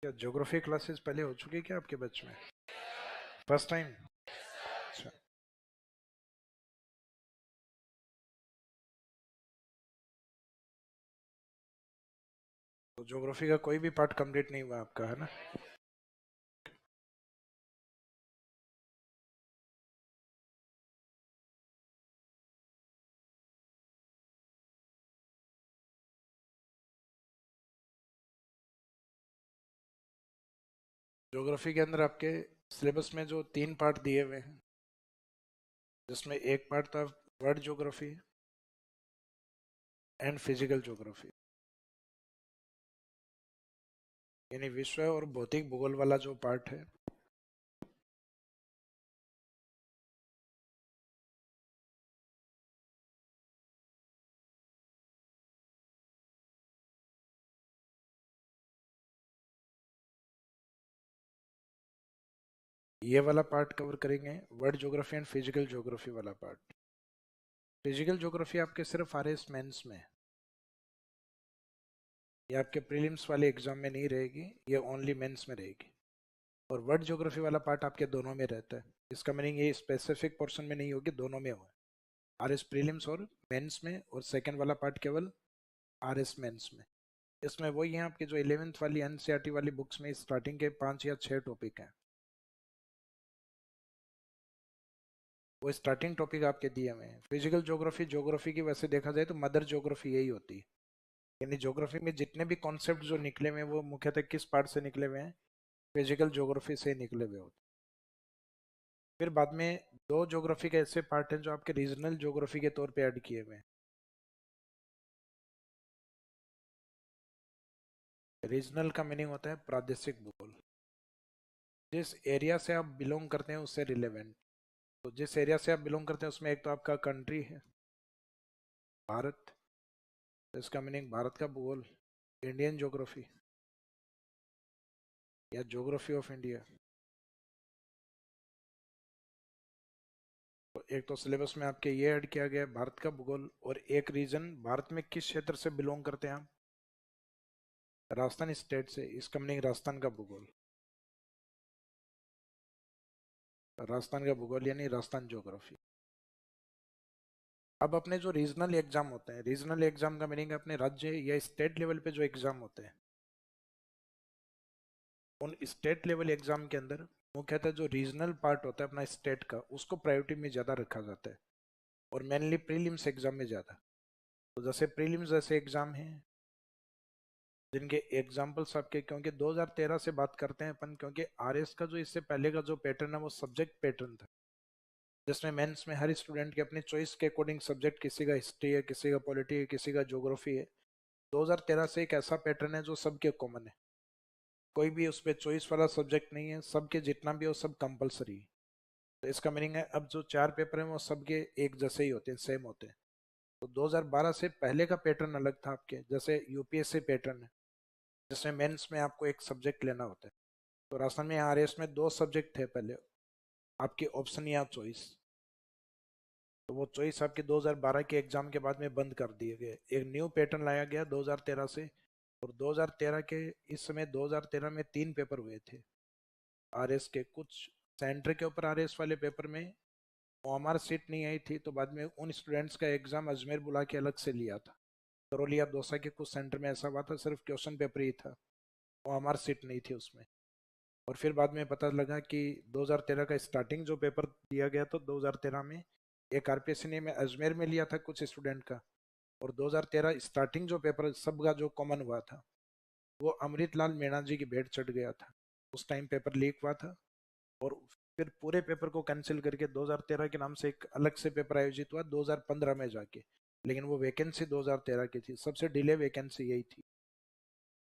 क्या geography classes पहले हो चुकी है क्या आपके बैच में? First time? अच्छा। तो ज्योग्राफी का कोई भी पार्ट कंप्लीट नहीं हुआ आपका, है ना? ज्योग्राफी के अंदर आपके सिलेबस में जो 3 पार्ट दिए हुए हैं, जिसमें एक पार्ट था world geography and physical geography, यानी विश्व और भौतिक भूगोल वाला जो पार्ट है, ये वाला पार्ट कवर करेंगे। World geography and physical geography वाला पार्ट। फिजिकल ज्योग्राफी आपके सिर्फ RS मेंस में, ये आपके प्रीलिम्स वाले एग्जाम में नहीं रहेगी, ये ओनली मेंस में रहेगी। और वर्ल्ड ज्योग्राफी वाला पार्ट आपके दोनों में रहता है। इसका मीनिंग ये स्पेसिफिक पोर्शन में नहीं होगी, दोनों में हो। RS प्रीलिम्स और मेंस में, और सेकंड वाला पार्ट केवल RS मेंस में। इसमें वही है आपके जो 11th वाली NCERT वाली बुक्स में स्टार्टिंग के 5 या 6 टॉपिक हैं, वो स्टार्टिंग टॉपिक आपके दिए हुए हैं। फिजिकल ज्योग्राफी, ज्योग्राफी की वैसे देखा जाए तो मदर ज्योग्राफी यही होती है। यानी ज्योग्राफी में जितने भी कॉन्सेप्ट जो निकले हुए हैं वो मुख्यतः किस पार्ट से निकले हुए हैं? फिजिकल ज्योग्राफी से निकले हुए होते हैं। फिर बाद में 2 ज्योग्राफी के ऐसे पार्ट हैं जो आपके रीजनल ज्योग्राफी के तौर पे ऐड किए हुए हैं। रीजनल का मीनिंग होता है प्रादेशिक भूगोल। जिस एरिया से आप बिलोंग करते हैं उससे रिलेवेंट। तो जिस एरिया से आप बिलोंग करते हैं उसमें एक तो आपका कंट्री है भारत, तो इसका मीनिंग भारत का भूगोल, इंडियन ज्योग्राफी या ज्योग्राफी ऑफ इंडिया। तो एक तो सिलेबस में आपके ये ऐड किया गया है भारत का भूगोल, और एक रीजन भारत में किस क्षेत्र से बिलोंग करते हैं आप? राजस्थान स्टेट से, इसका मीनिंग राजस्थान का भूगोल। राजस्थान का भूगोल यानी राजस्थान ज्योग्राफी। अब अपने जो रीजनल एग्जाम होते हैं, रीजनल एग्जाम का मीनिंग है अपने राज्य या स्टेट लेवल पे जो एग्जाम होते हैं, उन स्टेट लेवल एग्जाम के अंदर मुख्यतः जो रीजनल पार्ट होता है अपना स्टेट का, उसको प्रायोरिटी में ज़्यादा रखा जाता है। और मेनली प्रीलिम्स एग्जाम में ज़्यादा। तो जैसे प्रीलिम्स जैसे एग्जाम हैं जिनके एग्जाम्पल्स आपके, क्योंकि 2013 से बात करते हैं अपन, क्योंकि RS का जो इससे पहले का जो पैटर्न है वो सब्जेक्ट पैटर्न था, जिसमें मेंस में हर स्टूडेंट के अपनी चॉइस के अकॉर्डिंग सब्जेक्ट, किसी का हिस्ट्री है, किसी का पॉलिटी है, किसी का ज्योग्राफी है। 2013 से एक ऐसा पैटर्न है जो सबके कॉमन है, कोई भी उस पर चॉइस वाला सब्जेक्ट नहीं है, सबके जितना भी हो सब कंपलसरी है। तो इसका मीनिंग है अब जो 4 पेपर हैं वो सबके एक जैसे ही होते हैं, सेम होते हैं। तो 2012 से पहले का पैटर्न अलग था आपके, जैसे UPSC पैटर्न है जिसमें मेंस में आपको एक सब्जेक्ट लेना होता है। तो राजस्थान में RS में 2 सब्जेक्ट थे पहले आपके, ऑप्शन या चॉइस। तो वो चॉइस आपके 2012 के एग्जाम के बाद में बंद कर दिए गए, एक न्यू पैटर्न लाया गया 2013 से। और 2013 के इस समय 2013 में 3 पेपर हुए थे RS के। कुछ सेंटर के ऊपर RS वाले पेपर में OMR सीट नहीं आई थी, तो बाद में उन स्टूडेंट्स का एग्जाम अजमेर बुला के अलग से लिया था। करौली या दौसा के कुछ सेंटर में ऐसा हुआ था, सिर्फ क्वेश्चन पेपर ही था, OMR सीट नहीं थी उसमें। और फिर बाद में पता लगा कि 2013 का स्टार्टिंग जो पेपर दिया गया तो 2013 में एक RPSC ने में अजमेर में लिया था कुछ स्टूडेंट का। और 2013 स्टार्टिंग जो पेपर सबका जो कॉमन हुआ था वो अमृतलाल मीणा जी की भेंट चढ़ गया था। उस टाइम पेपर लीक हुआ था, और फिर पूरे पेपर को कैंसिल करके 2013 के नाम से एक अलग से पेपर आयोजित हुआ 2015 में जाके। लेकिन वो वैकेंसी 2013 की थी, सबसे डिले वैकेंसी यही थी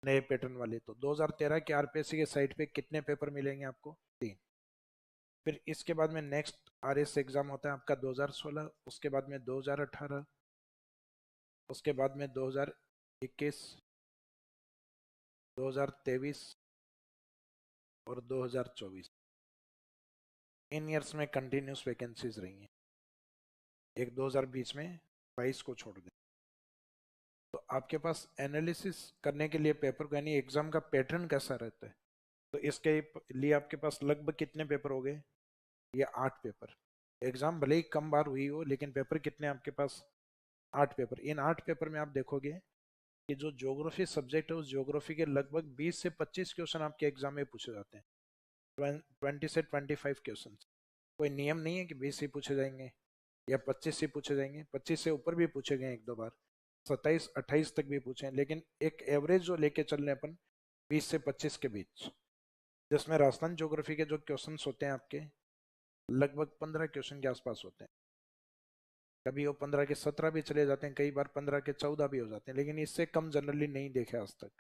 नए पैटर्न वाले। तो 2013 के RPSC के साइट पे कितने पेपर मिलेंगे आपको? 3। फिर इसके बाद में नेक्स्ट RS एग्जाम होता है आपका 2016, उसके बाद में 2018, उसके बाद में 2021, 2023 और 2024। इन ईयर्स में कंटिन्यूस वैकेंसीज रही हैं। एक 2020 में 22 को छोड़ दें। तो आपके पास एनालिसिस करने के लिए पेपर का यानी एग्जाम का पैटर्न कैसा रहता है, तो इसके लिए आपके पास लगभग कितने पेपर हो गए? ये 8 पेपर। एग्जाम भले ही कम बार हुई हो लेकिन पेपर कितने आपके पास? 8 पेपर। इन 8 पेपर में आप देखोगे कि जो ज्योग्राफी सब्जेक्ट है उस ज्योग्राफी के लगभग 20 से 25 क्वेश्चन आपके एग्जाम में पूछे जाते हैं। 20 से 25 क्वेश्चन। कोई नियम नहीं है कि 20 ही पूछे जाएंगे या 25 ही पूछे जाएंगे, 25 से ऊपर भी पूछे गए एक दो बार, 27 28 तक भी पूछे हैं, लेकिन एक एवरेज जो लेके चल रहे हैं अपन 20 से 25 के बीच, जिसमें राजस्थान ज्योग्राफी के जो क्वेश्चन होते हैं आपके लगभग 15 क्वेश्चन के आसपास होते हैं। कभी वो 15 के 17 भी चले जाते हैं, कई बार 15 के 14 भी हो जाते हैं, लेकिन इससे कम जनरली नहीं देखे आज तक।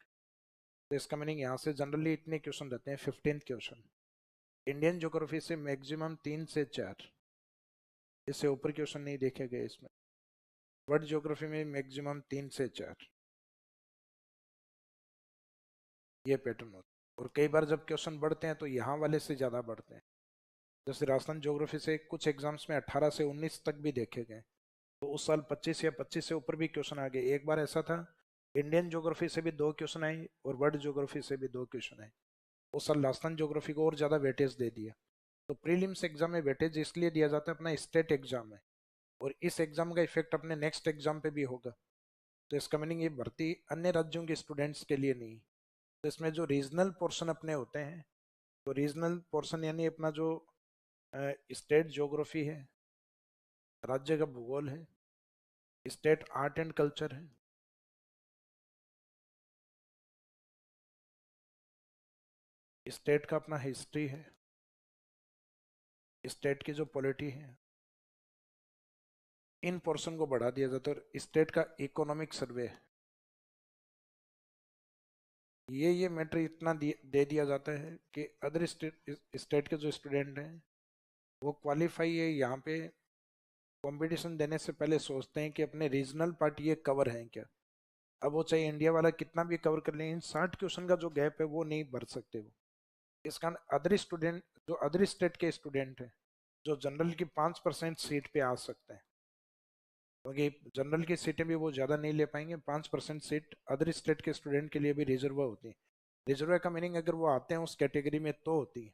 तो इसका मीनिंग यहाँ से जनरली इतने क्वेश्चन रहते हैं, 15 क्वेश्चन। इंडियन ज्योग्राफी से मैक्सिमम 3 से 4, इससे ऊपर क्वेश्चन नहीं देखे गए इसमें। वर्ल्ड ज्योग्राफी में मैक्सिमम 3 से 4, ये पैटर्न होता है। और कई बार जब क्वेश्चन बढ़ते हैं तो यहाँ वाले से ज़्यादा बढ़ते हैं। जैसे राजस्थान ज्योग्राफी से कुछ एग्जाम्स में 18 से 19 तक भी देखे गए, तो उस साल 25 या 25 से ऊपर भी क्वेश्चन आ गए। एक बार ऐसा था, इंडियन ज्योग्राफी से भी 2 क्वेश्चन आए और वर्ल्ड ज्योग्राफी से भी 2 क्वेश्चन आए। उस साल राजस्थान ज्योग्राफी को और ज़्यादा वेटेज दे दिया। तो प्रीलिम्स एग्जाम में वेटेज इसलिए दिया जाता है, अपना स्टेट एग्जाम है, और इस एग्जाम का इफेक्ट अपने नेक्स्ट एग्जाम पे भी होगा। तो इसका मीनिंग ये भर्ती अन्य राज्यों के स्टूडेंट्स के लिए नहीं। तो इसमें जो रीजनल पोर्शन अपने होते हैं, तो रीजनल पोर्शन यानी अपना जो स्टेट ज्योग्राफी है, राज्य का भूगोल है, स्टेट आर्ट एंड कल्चर है, स्टेट का अपना हिस्ट्री है, स्टेट की जो पॉलिटी है, इन पोर्शन को बढ़ा दिया जाता है। और स्टेट का इकोनॉमिक सर्वे है, ये मैटर इतना दे दिया जाता है कि अदर स्टेट के जो स्टूडेंट हैं वो क्वालिफाई है यहाँ पे, कंपटीशन देने से पहले सोचते हैं कि अपने रीजनल पार्ट ये कवर हैं क्या। अब वो चाहे इंडिया वाला कितना भी कवर कर ले, इन 60 क्वेश्चन का जो गैप है वो नहीं भर सकते वो। इस कारण अदर स्टूडेंट, जो अदर स्टेट के स्टूडेंट हैं, जो जनरल की 5% सीट पे आ सकते हैं, क्योंकि जनरल की सीटें भी वो ज़्यादा नहीं ले पाएंगे, 5% सीट अदर स्टेट के स्टूडेंट के लिए भी रिजर्व होती है। रिजर्व का मीनिंग अगर वो आते हैं उस कैटेगरी में तो होती है,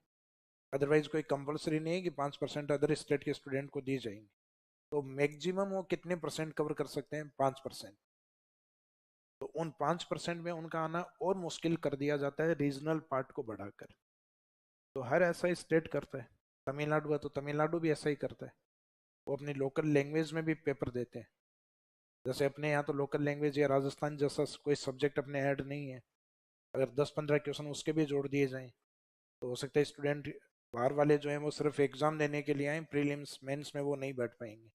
अदरवाइज कोई कंपलसरी नहीं है कि 5% अदर स्टेट के स्टूडेंट को दी जाएंगी। तो मैक्सिमम वो कितने परसेंट कवर कर सकते हैं? 5%। तो उन 5% में उनका आना और मुश्किल कर दिया जाता है रीजनल पार्ट को बढ़ाकर। तो हर ऐसा स्टेट करता है। तमिलनाडु है तो तमिलनाडु भी ऐसा ही करता है, वो अपनी लोकल लैंग्वेज में भी पेपर देते हैं। जैसे अपने यहाँ तो लोकल लैंग्वेज या राजस्थान जैसा कोई सब्जेक्ट अपने ऐड नहीं है, अगर 10 15 क्वेश्चन उसके भी जोड़ दिए जाएं तो हो सकता है स्टूडेंट बाहर वाले जो हैं वो सिर्फ एग्जाम देने के लिए आए, प्रीलिम्स मेंस में वो नहीं बैठ पाएंगे।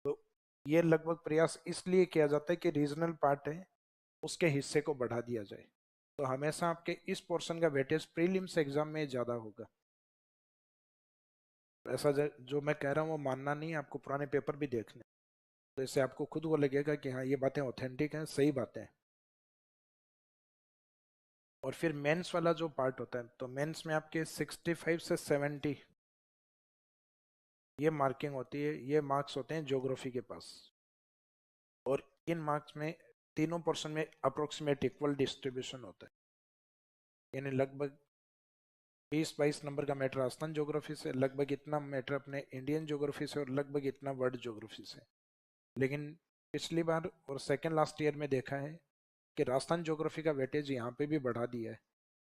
तो ये लगभग प्रयास इसलिए किया जाता है कि रीजनल पार्ट है उसके हिस्से को बढ़ा दिया जाए। तो हमेशा आपके इस पोर्शन का वेटेज प्रीलिम्स एग्जाम में ज़्यादा होगा। ऐसा जो मैं कह रहा हूँ वो मानना नहीं है, आपको पुराने पेपर भी देखने, तो इससे आपको खुद को लगेगा कि हाँ ये बातें ऑथेंटिक हैं, सही बातें हैं। और फिर मेंस वाला जो पार्ट होता है, तो मेंस में आपके 65 से 70 ये मार्किंग होती है, ये मार्क्स होते हैं ज्योग्राफी के पास। और इन मार्क्स में तीनों पोर्शन में अप्रोक्सीमेट इक्वल डिस्ट्रीब्यूशन होता है, यानी लगभग 20 22 नंबर का मैटर राजस्थान ज्योग्राफी से, लगभग इतना मैटर अपने इंडियन ज्योग्राफी से, और लगभग इतना वर्ल्ड ज्योग्राफी से। लेकिन पिछली बार और सेकेंड लास्ट ईयर में देखा है कि राजस्थान ज्योग्राफी का वेटेज यहाँ पे भी बढ़ा दिया है।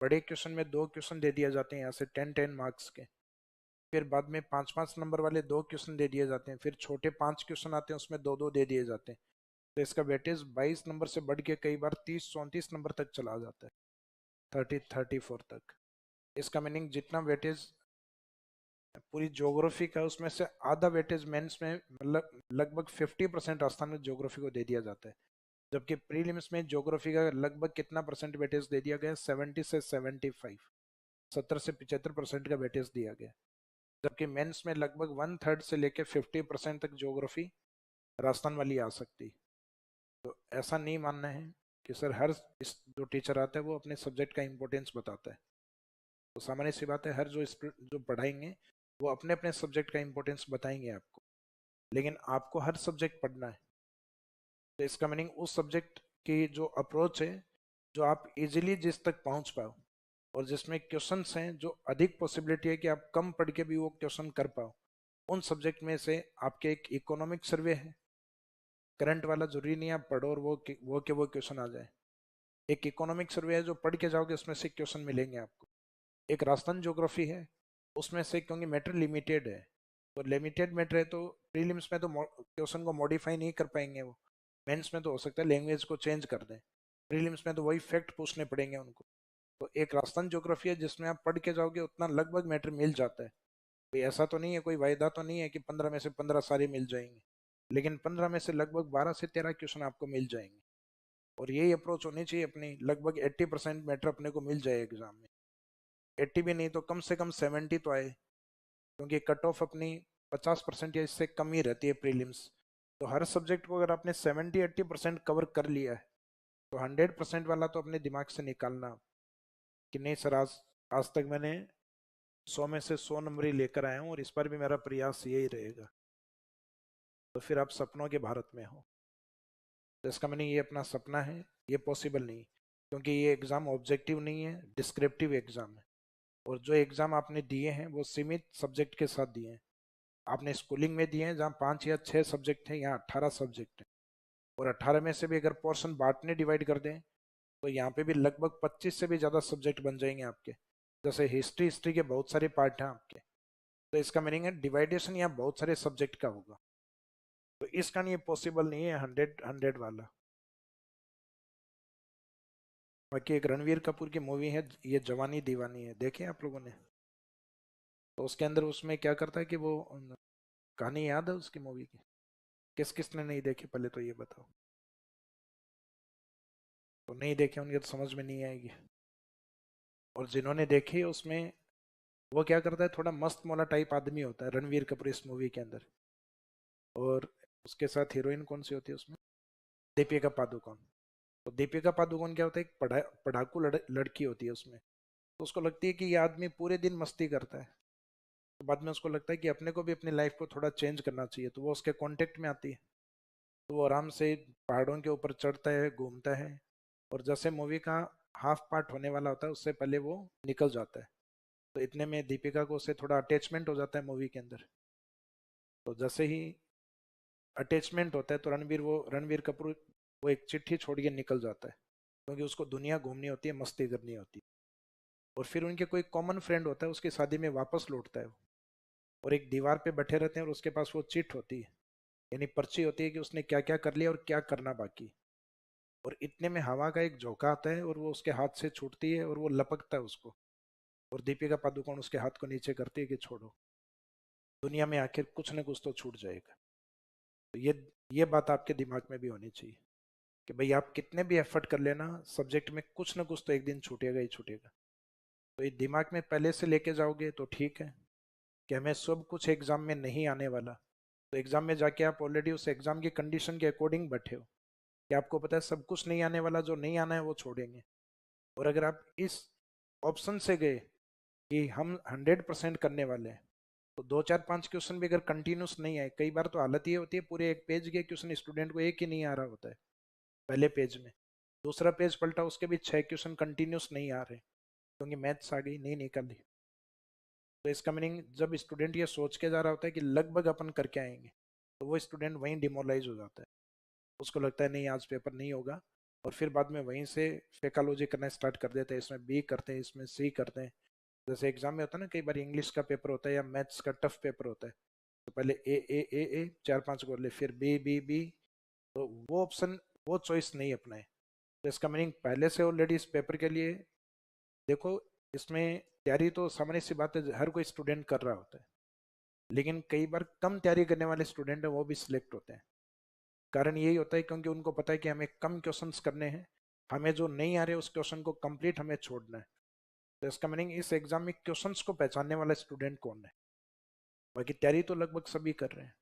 बड़े क्वेश्चन में 2 क्वेश्चन दे दिए जाते हैं यहाँ से 10 10 मार्क्स के, फिर बाद में 5 5 नंबर वाले 2 क्वेश्चन दे दिए जाते हैं, फिर छोटे 5 क्वेश्चन आते हैं उसमें 2 2 दे दिए जाते हैं। तो इसका वेटेज 22 नंबर से बढ़ के कई बार 30 34 नंबर तक चला जाता है, 30 34 तक। इसका मीनिंग जितना वेटेज पूरी ज्योग्राफी का उसमें से आधा वेटेज मेंस में मतलब लगभग 50% राजस्थान में ज्योग्राफी को दे दिया जाता है। जबकि प्रीलिम्स में ज्योग्राफी का लगभग कितना परसेंट वेटेज दे दिया गया? 70 से 75, 70 से 75% का वेटेज दिया गया। जबकि मेंस में लगभग 1/3 से लेकर 50% तक ज्योग्राफी राजस्थान वाली आ सकती। तो ऐसा नहीं मानना है कि सर हर जो टीचर आता है वो अपने सब्जेक्ट का इम्पोर्टेंस बताता है। तो सामान्य सी बात है, हर जो पढ़ाएंगे वो अपने अपने सब्जेक्ट का इम्पोर्टेंस बताएंगे आपको, लेकिन आपको हर सब्जेक्ट पढ़ना है। तो इसका मीनिंग उस सब्जेक्ट की जो अप्रोच है, जो आप इजीली जिस तक पहुंच पाओ और जिसमें क्वेश्चंस हैं जो अधिक पॉसिबिलिटी है कि आप कम पढ़ के भी वो क्वेश्चन कर पाओ, उन सब्जेक्ट में से आपके एक इकोनॉमिक सर्वे है। करंट वाला जरूरी नहीं है आप पढ़ो और वो क्वेश्चन आ जाए। एक इकोनॉमिक सर्वे है जो पढ़ के जाओगे उसमें से क्वेश्चन मिलेंगे आपको। एक राजस्थान ज्योग्राफी है, उसमें से क्योंकि मैटर लिमिटेड है, तो लिमिटेड मैटर है तो प्रीलिम्स में तो क्वेश्चन को मॉडिफाई नहीं कर पाएंगे वो। मेंस में तो हो सकता है लैंग्वेज को चेंज कर दें, प्रीलिम्स में तो वही फैक्ट पूछने पड़ेंगे उनको। तो एक राजस्थान ज्योग्राफी है जिसमें आप पढ़ के जाओगे उतना लगभग मैटर मिल जाता है। कोई ऐसा तो नहीं है, कोई वायदा तो नहीं है कि 15 में से 15 सारे मिल जाएंगे, लेकिन 15 में से लगभग 12 से 13 क्वेश्चन आपको मिल जाएंगे। और यही अप्रोच होनी चाहिए अपनी, लगभग 80% मैटर अपने को मिल जाए एग्जाम में। 80 भी नहीं तो कम से कम 70 तो आए, क्योंकि कट ऑफ अपनी 50% या इससे कम ही रहती है प्रीलिम्स। तो हर सब्जेक्ट को अगर आपने 70-80% कवर कर लिया है तो 100% वाला तो अपने दिमाग से निकालना कि नहीं सर, आज आज तक मैंने 100 में से 100 नंबर ही लेकर आया हूँ और इस बार भी मेरा प्रयास यही रहेगा। तो फिर आप सपनों के भारत में हो। तो इसका मैंने ये अपना सपना है, ये पॉसिबल नहीं, क्योंकि ये एग्ज़ाम ऑब्जेक्टिव नहीं है, डिस्क्रिप्टिव एग्ज़ाम है। और जो एग्ज़ाम आपने दिए हैं वो सीमित सब्जेक्ट के साथ दिए हैं। आपने स्कूलिंग में दिए हैं जहाँ 5 या 6 सब्जेक्ट हैं, यहाँ 18 सब्जेक्ट हैं। और 18 में से भी अगर पोर्शन बांटने डिवाइड कर दें तो यहाँ पे भी लगभग 25 से भी ज़्यादा सब्जेक्ट बन जाएंगे आपके। जैसे हिस्ट्री, हिस्ट्री के बहुत सारे पार्ट हैं आपके। तो इसका मीनिंग है डिवाइडेशन यहाँ बहुत सारे सब्जेक्ट का होगा। तो इसका नहीं, पॉसिबल नहीं है 100-100 वाला। बाकी एक रणवीर कपूर की मूवी है ये जवानी दीवानी है, देखे आप लोगों ने? तो उसके अंदर उसमें क्या करता है कि वो कहानी याद है उसकी मूवी की? किस किस ने नहीं देखी पहले तो ये बताओ। तो नहीं देखे उनके तो समझ में नहीं आएगी। और जिन्होंने देखी उसमें वो क्या करता है, थोड़ा मस्त मौला टाइप आदमी होता है रणवीर कपूर इस मूवी के अंदर। और उसके साथ हीरोइन कौन सी होती है उसमें? दीपिका पादुकोण। तो दीपिका पादुकोण क्या होता है, एक पढ़ाकू लड़की होती है उसमें। तो उसको लगती है कि ये आदमी पूरे दिन मस्ती करता है। तो बाद में उसको लगता है कि अपने को भी अपनी लाइफ को थोड़ा चेंज करना चाहिए, तो वो उसके कांटेक्ट में आती है। तो वो आराम से पहाड़ों के ऊपर चढ़ता है, घूमता है। और जैसे मूवी का हाफ पार्ट होने वाला होता है उससे पहले वो निकल जाता है। तो इतने में दीपिका को उससे थोड़ा अटैचमेंट हो जाता है मूवी के अंदर। तो जैसे ही अटैचमेंट होता है तो रणवीर कपूर वो एक चिट्ठी छोड़ के निकल जाता है, क्योंकि उसको दुनिया घूमनी होती है, मस्ती करनी होती है। और फिर उनके कोई कॉमन फ्रेंड होता है, उसकी शादी में वापस लौटता है वो। और एक दीवार पे बैठे रहते हैं और उसके पास वो चिट होती है, यानी पर्ची होती है कि उसने क्या क्या कर लिया और क्या करना बाकी। और इतने में हवा का एक झोंका आता है और वो उसके हाथ से छूटती है और वो लपकता है उसको। और दीपिका पादुकोण उसके हाथ को नीचे करती है कि छोड़ो, दुनिया में आखिर कुछ न कुछ तो छूट जाएगा। तो ये बात आपके दिमाग में भी होनी चाहिए कि भाई आप कितने भी एफर्ट कर लेना, सब्जेक्ट में कुछ ना कुछ तो एक दिन छूटेगा ही छूटेगा। तो ये दिमाग में पहले से लेके जाओगे तो ठीक है कि हमें सब कुछ एग्जाम में नहीं आने वाला। तो एग्जाम में जाके आप ऑलरेडी उस एग्जाम की कंडीशन के अकॉर्डिंग बैठे हो कि आपको पता है सब कुछ नहीं आने वाला, जो नहीं आना है वो छोड़ेंगे। और अगर आप इस ऑप्शन से गए कि हम 100% करने वाले हैं, तो 2 4 5 क्वेश्चन भी अगर कंटिन्यूस नहीं आए, कई बार तो हालत ये होती है पूरे एक पेज के क्वेश्चन स्टूडेंट को एक ही नहीं आ रहा होता है पहले पेज में। दूसरा पेज पलटा उसके भी 6 क्वेश्चन कंटिन्यूस नहीं आ रहे, क्योंकि मैथ्स आ गई नहीं निकल रही। तो इसका मीनिंग जब स्टूडेंट ये सोच के जा रहा होता है कि लगभग अपन करके आएंगे, तो वो स्टूडेंट वहीं डिमोरलाइज हो जाता है। उसको लगता है नहीं आज पेपर नहीं होगा। और फिर बाद में वहीं से फेकालॉजी करना स्टार्ट कर देते हैं, इसमें बी करते हैं, इसमें सी करते हैं। जैसे एग्जाम में होता है ना, कई बार इंग्लिश का पेपर होता है या मैथ्स का टफ पेपर होता है, तो पहले ए 4 5 बोले, फिर बी। तो वो ऑप्शन, वो चॉइस नहीं अपनाए। तो इसका मीनिंग पहले से ऑलरेडी इस पेपर के लिए देखो, इसमें तैयारी तो सामान्य सी बात है हर कोई स्टूडेंट कर रहा होता है, लेकिन कई बार कम तैयारी करने वाले स्टूडेंट है वो भी सिलेक्ट होते हैं। कारण यही होता है क्योंकि उनको पता है कि हमें कम क्वेश्चंस करने हैं, हमें जो नहीं आ रहे उस क्वेश्चन को कंप्लीट हमें छोड़ना है। तो इसका मीनिंग इस एग्जाम में क्वेश्चंस को पहचानने वाला स्टूडेंट कौन है? बाकी तैयारी तो लगभग सभी कर रहे हैं।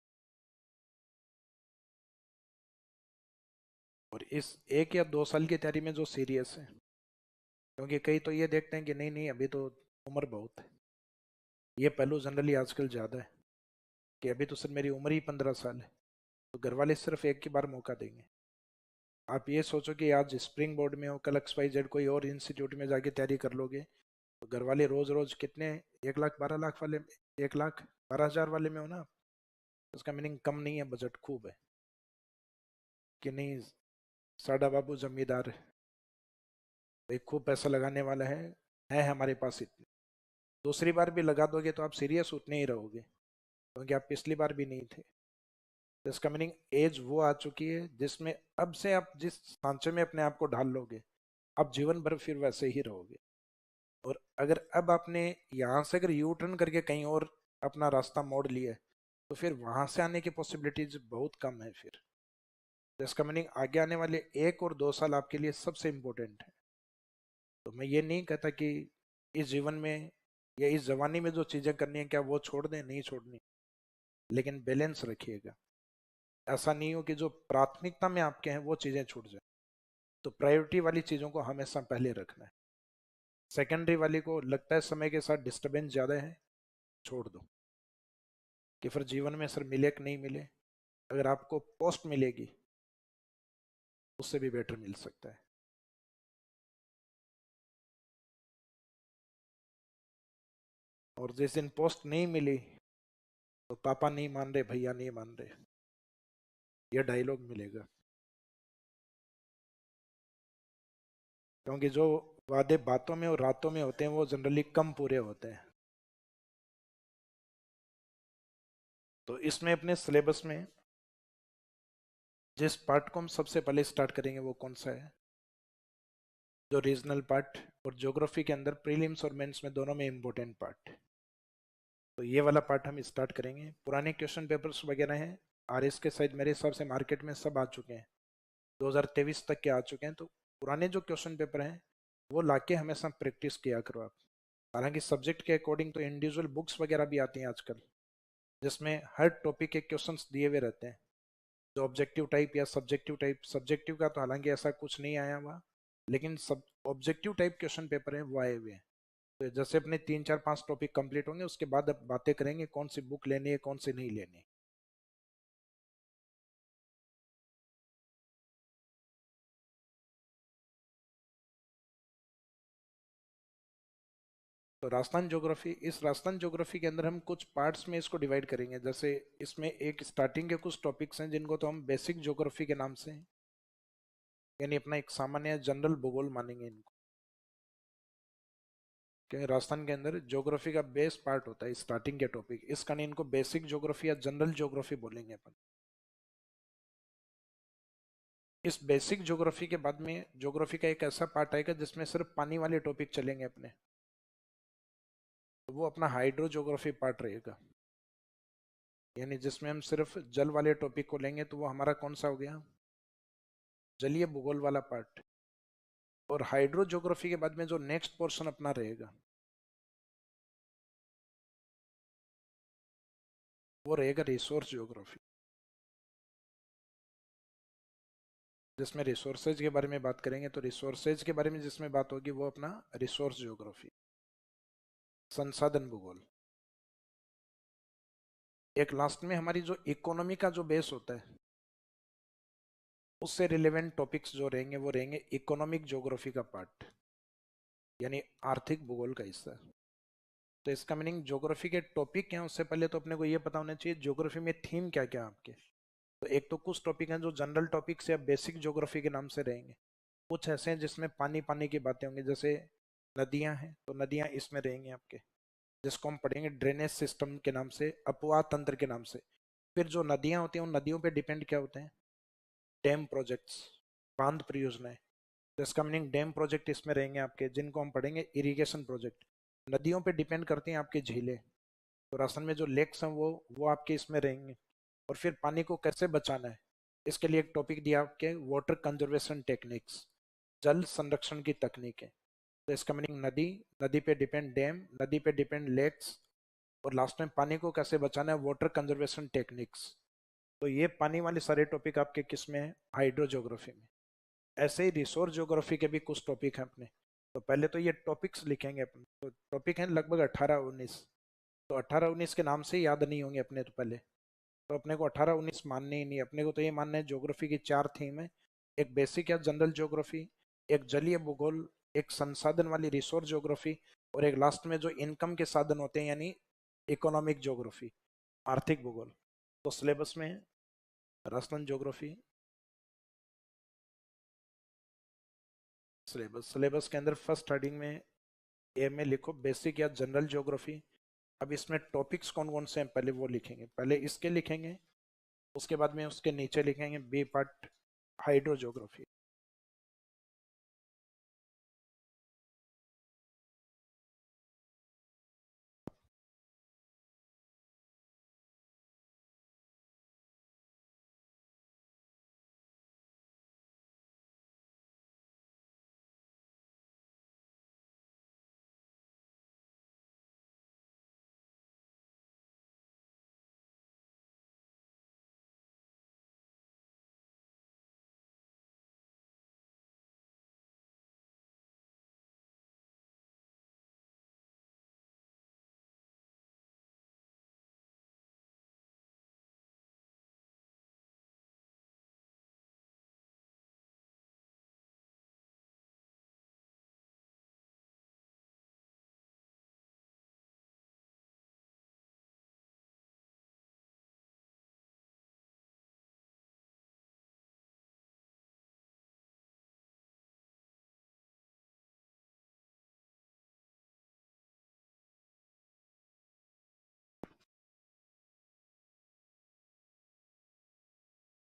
और इस 1 या 2 साल की तैयारी में जो सीरियस है, क्योंकि कई तो ये देखते हैं कि नहीं नहीं अभी तो उम्र बहुत है। ये पहलू जनरली आजकल ज़्यादा है कि अभी तो सर मेरी उम्र ही 15 साल है, तो घर वाले सिर्फ एक ही बार मौका देंगे। आप ये सोचो कि आज स्प्रिंग बोर्ड में हो, कल XYZ कोई और इंस्टीट्यूट में जाके तैयारी कर लोगे, तो घर वाले रोज रोज कितने, 1 लाख 12 लाख वाले, 1 लाख 12 हजार वाले में हो ना, उसका मीनिंग कम नहीं है, बजट खूब है कि नहीं। साडा बाबू जमींदार भाई खूब पैसा लगाने वाला है हमारे पास इतने, दूसरी बार भी लगा दोगे तो आप सीरियस उतने ही रहोगे, क्योंकि आप पिछली बार भी नहीं थे। तो इसका मीनिंग एज वो आ चुकी है जिसमें अब से आप जिस सांचे में अपने आप को ढाल लोगे, आप जीवन भर फिर वैसे ही रहोगे। और अगर अब आपने यहाँ से अगर यू टर्न करके कहीं और अपना रास्ता मोड़ लिया है, तो फिर वहां से आने की पॉसिबिलिटीज बहुत कम है फिर। तो इसका मीनिंग आगे आने वाले 1 और 2 साल आपके लिए सबसे इम्पोर्टेंट है। तो मैं ये नहीं कहता कि इस जीवन में या इस जवानी में जो चीजें करनी है क्या वो छोड़ दें, नहीं छोड़नी, लेकिन बैलेंस रखिएगा। ऐसा नहीं हो कि जो प्राथमिकता में आपके हैं वो चीजें छूट जाए। तो प्रायोरिटी वाली चीजों को हमेशा पहले रखना है, सेकेंडरी वाली को लगता है समय के साथ डिस्टरबेंस ज्यादा है, छोड़ दो, कि फिर जीवन में सर मिले कि नहीं मिले, अगर आपको पोस्ट मिलेगी उससे भी बेटर मिल सकता है। और जिस दिन पोस्ट नहीं मिली तो पापा नहीं मान रहे, भैया नहीं मान रहे, यह डायलॉग मिलेगा। क्योंकि जो वादे बातों में और रातों में होते हैं वो जनरली कम पूरे होते हैं। तो इसमें अपने सिलेबस में जिस पार्ट को हम सबसे पहले स्टार्ट करेंगे वो कौन सा है, जो रीजनल पार्ट और ज्योग्राफी के अंदर प्रीलिम्स और मेंस में दोनों में इम्पोर्टेंट पार्ट। तो ये वाला पार्ट हम स्टार्ट करेंगे। पुराने क्वेश्चन पेपर्स वगैरह हैं आरएस के साइड, मेरे हिसाब से मार्केट में सब आ चुके हैं, 2023 तक के आ चुके हैं। तो पुराने जो क्वेश्चन पेपर हैं वो लाके हमेशा प्रैक्टिस किया करो आप। हालांकि सब्जेक्ट के अकॉर्डिंग तो इंडिविजुअल बुक्स वगैरह भी आती हैं आजकल, जिसमें हर टॉपिक के क्वेश्चंस दिए हुए रहते हैं, जो ऑब्जेक्टिव टाइप या सब्जेक्टिव टाइप, सब्जेक्टिव का तो हालांकि ऐसा कुछ नहीं आया हुआ, लेकिन सब ऑब्जेक्टिव टाइप क्वेश्चन पेपर है वो आए हुए हैं। तो जैसे अपने 3 4 5 टॉपिक कंप्लीट होंगे उसके बाद अब बातें करेंगे कौन सी बुक लेनी है कौन सी नहीं लेनी। तो राजस्थान ज्योग्राफी, इस राजस्थान ज्योग्राफी के अंदर हम कुछ पार्ट्स में इसको डिवाइड करेंगे। जैसे इसमें एक स्टार्टिंग के कुछ टॉपिक्स हैं जिनको तो हम बेसिक ज्योग्राफी के नाम से, यानी अपना एक सामान्य जनरल भूगोल मानेंगे इनको। क्या राजस्थान के अंदर ज्योग्राफी का बेस पार्ट होता है स्टार्टिंग के टॉपिक, इस कारण इनको बेसिक ज्योग्राफी या जनरल ज्योग्राफी बोलेंगे अपन। इस बेसिक ज्योग्राफी के बाद में ज्योग्राफी का एक ऐसा पार्ट आएगा जिसमें सिर्फ पानी वाले टॉपिक चलेंगे अपने, तो वो अपना हाइड्रो ज्योग्राफी पार्ट रहेगा, यानी जिसमें हम सिर्फ जल वाले टॉपिक को लेंगे, तो वो हमारा कौन सा हो गया, जलीय भूगोल वाला पार्ट। और हाइड्रो ज्योग्राफी के बाद में जो नेक्स्ट पोर्शन अपना रहेगा वो रहेगा रिसोर्स ज्योग्राफी, जिसमें रिसोर्सेज के बारे में बात करेंगे। तो रिसोर्सेज के बारे में जिसमें बात होगी वो अपना रिसोर्स ज्योग्राफी, संसाधन भूगोल। एक लास्ट में हमारी जो इकोनॉमी का जो बेस होता है उससे रिलेवेंट टॉपिक्स जो रहेंगे वो रहेंगे इकोनॉमिक ज्योग्राफी का पार्ट, यानी आर्थिक भूगोल का हिस्सा। तो इसका मीनिंग ज्योग्राफी के टॉपिक क्या है उससे पहले तो अपने को ये पता होना चाहिए ज्योग्राफी में थीम क्या क्या है आपके। तो एक तो कुछ टॉपिक हैं जो जनरल टॉपिक्स या बेसिक ज्योग्राफी के नाम से रहेंगे, कुछ ऐसे हैं जिसमें पानी पानी की बातें होंगी, जैसे नदियां हैं तो नदियां इसमें रहेंगी आपके, जिसको हम पढ़ेंगे ड्रेनेज सिस्टम के नाम से, अपवाह तंत्र के नाम से। फिर जो नदियां होती हैं उन नदियों पे डिपेंड क्या होते हैं, डैम प्रोजेक्ट्स, बांध परियोजनाएं। तो इसका मीनिंग डैम प्रोजेक्ट इसमें रहेंगे आपके, जिनको हम पढ़ेंगे इरिगेशन प्रोजेक्ट। नदियों पे डिपेंड करती हैं आपकी झीलें, तो राजस्थान में जो लेक्स हैं वो आपके इसमें रहेंगे। और फिर पानी को कैसे बचाना है, इसके लिए एक टॉपिक दिया आपके वाटर कंजर्वेशन टेक्निक्स, जल संरक्षण की तकनीकें। तो इसका मीनिंग नदी, नदी पे डिपेंड डैम, नदी पे डिपेंड लेक्स, और लास्ट में पानी को कैसे बचाना है, वाटर कंजर्वेशन टेक्निक्स। तो ये पानी वाले सारे टॉपिक आपके किस में है, हाइड्रो ज्योग्राफी में। ऐसे ही रिसोर्स ज्योग्राफी के भी कुछ टॉपिक हैं अपने। तो पहले तो ये टॉपिक्स लिखेंगे अपने, तो टॉपिक हैं लगभग 18 19। तो 18 19 के नाम से ही याद नहीं होंगे अपने, तो पहले तो अपने को 18 19 मानने ही नहीं, अपने को तो ये मानना है ज्योग्राफी की 4 थीम है एक बेसिक या जनरल ज्योग्राफी, एक जलीय भूगोल, एक संसाधन वाली रिसोर्स ज्योग्राफी, और एक लास्ट में जो इनकम के साधन होते हैं यानी इकोनॉमिक ज्योग्राफी, आर्थिक भूगोल। तो सिलेबस में है राजस्थान ज्योग्राफी। सिलेबस के अंदर फर्स्ट स्टार्टिंग में ए में लिखो बेसिक या जनरल ज्योग्राफी। अब इसमें टॉपिक्स कौन कौन से हैं पहले वो लिखेंगे, पहले इसके लिखेंगे, उसके बाद में उसके नीचे लिखेंगे बी पार्ट हाइड्रो ज्योग्राफी।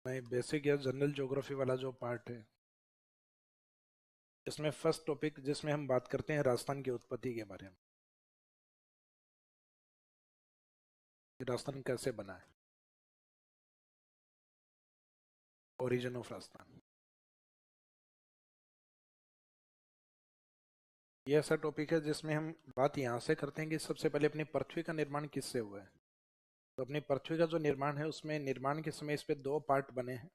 मैं बेसिक या जनरल ज्योग्राफी वाला जो पार्ट है, इसमें फर्स्ट टॉपिक जिसमें हम बात करते हैं राजस्थान की उत्पत्ति के बारे में, कि राजस्थान कैसे बना है, ओरिजिन ऑफ राजस्थान। ये ऐसा टॉपिक है जिसमें हम बात यहाँ से करते हैं कि सबसे पहले अपनी पृथ्वी का निर्माण किससे हुआ है। तो अपनी पृथ्वी का जो निर्माण है उसमें निर्माण के समय इस पे दो पार्ट बने हैं,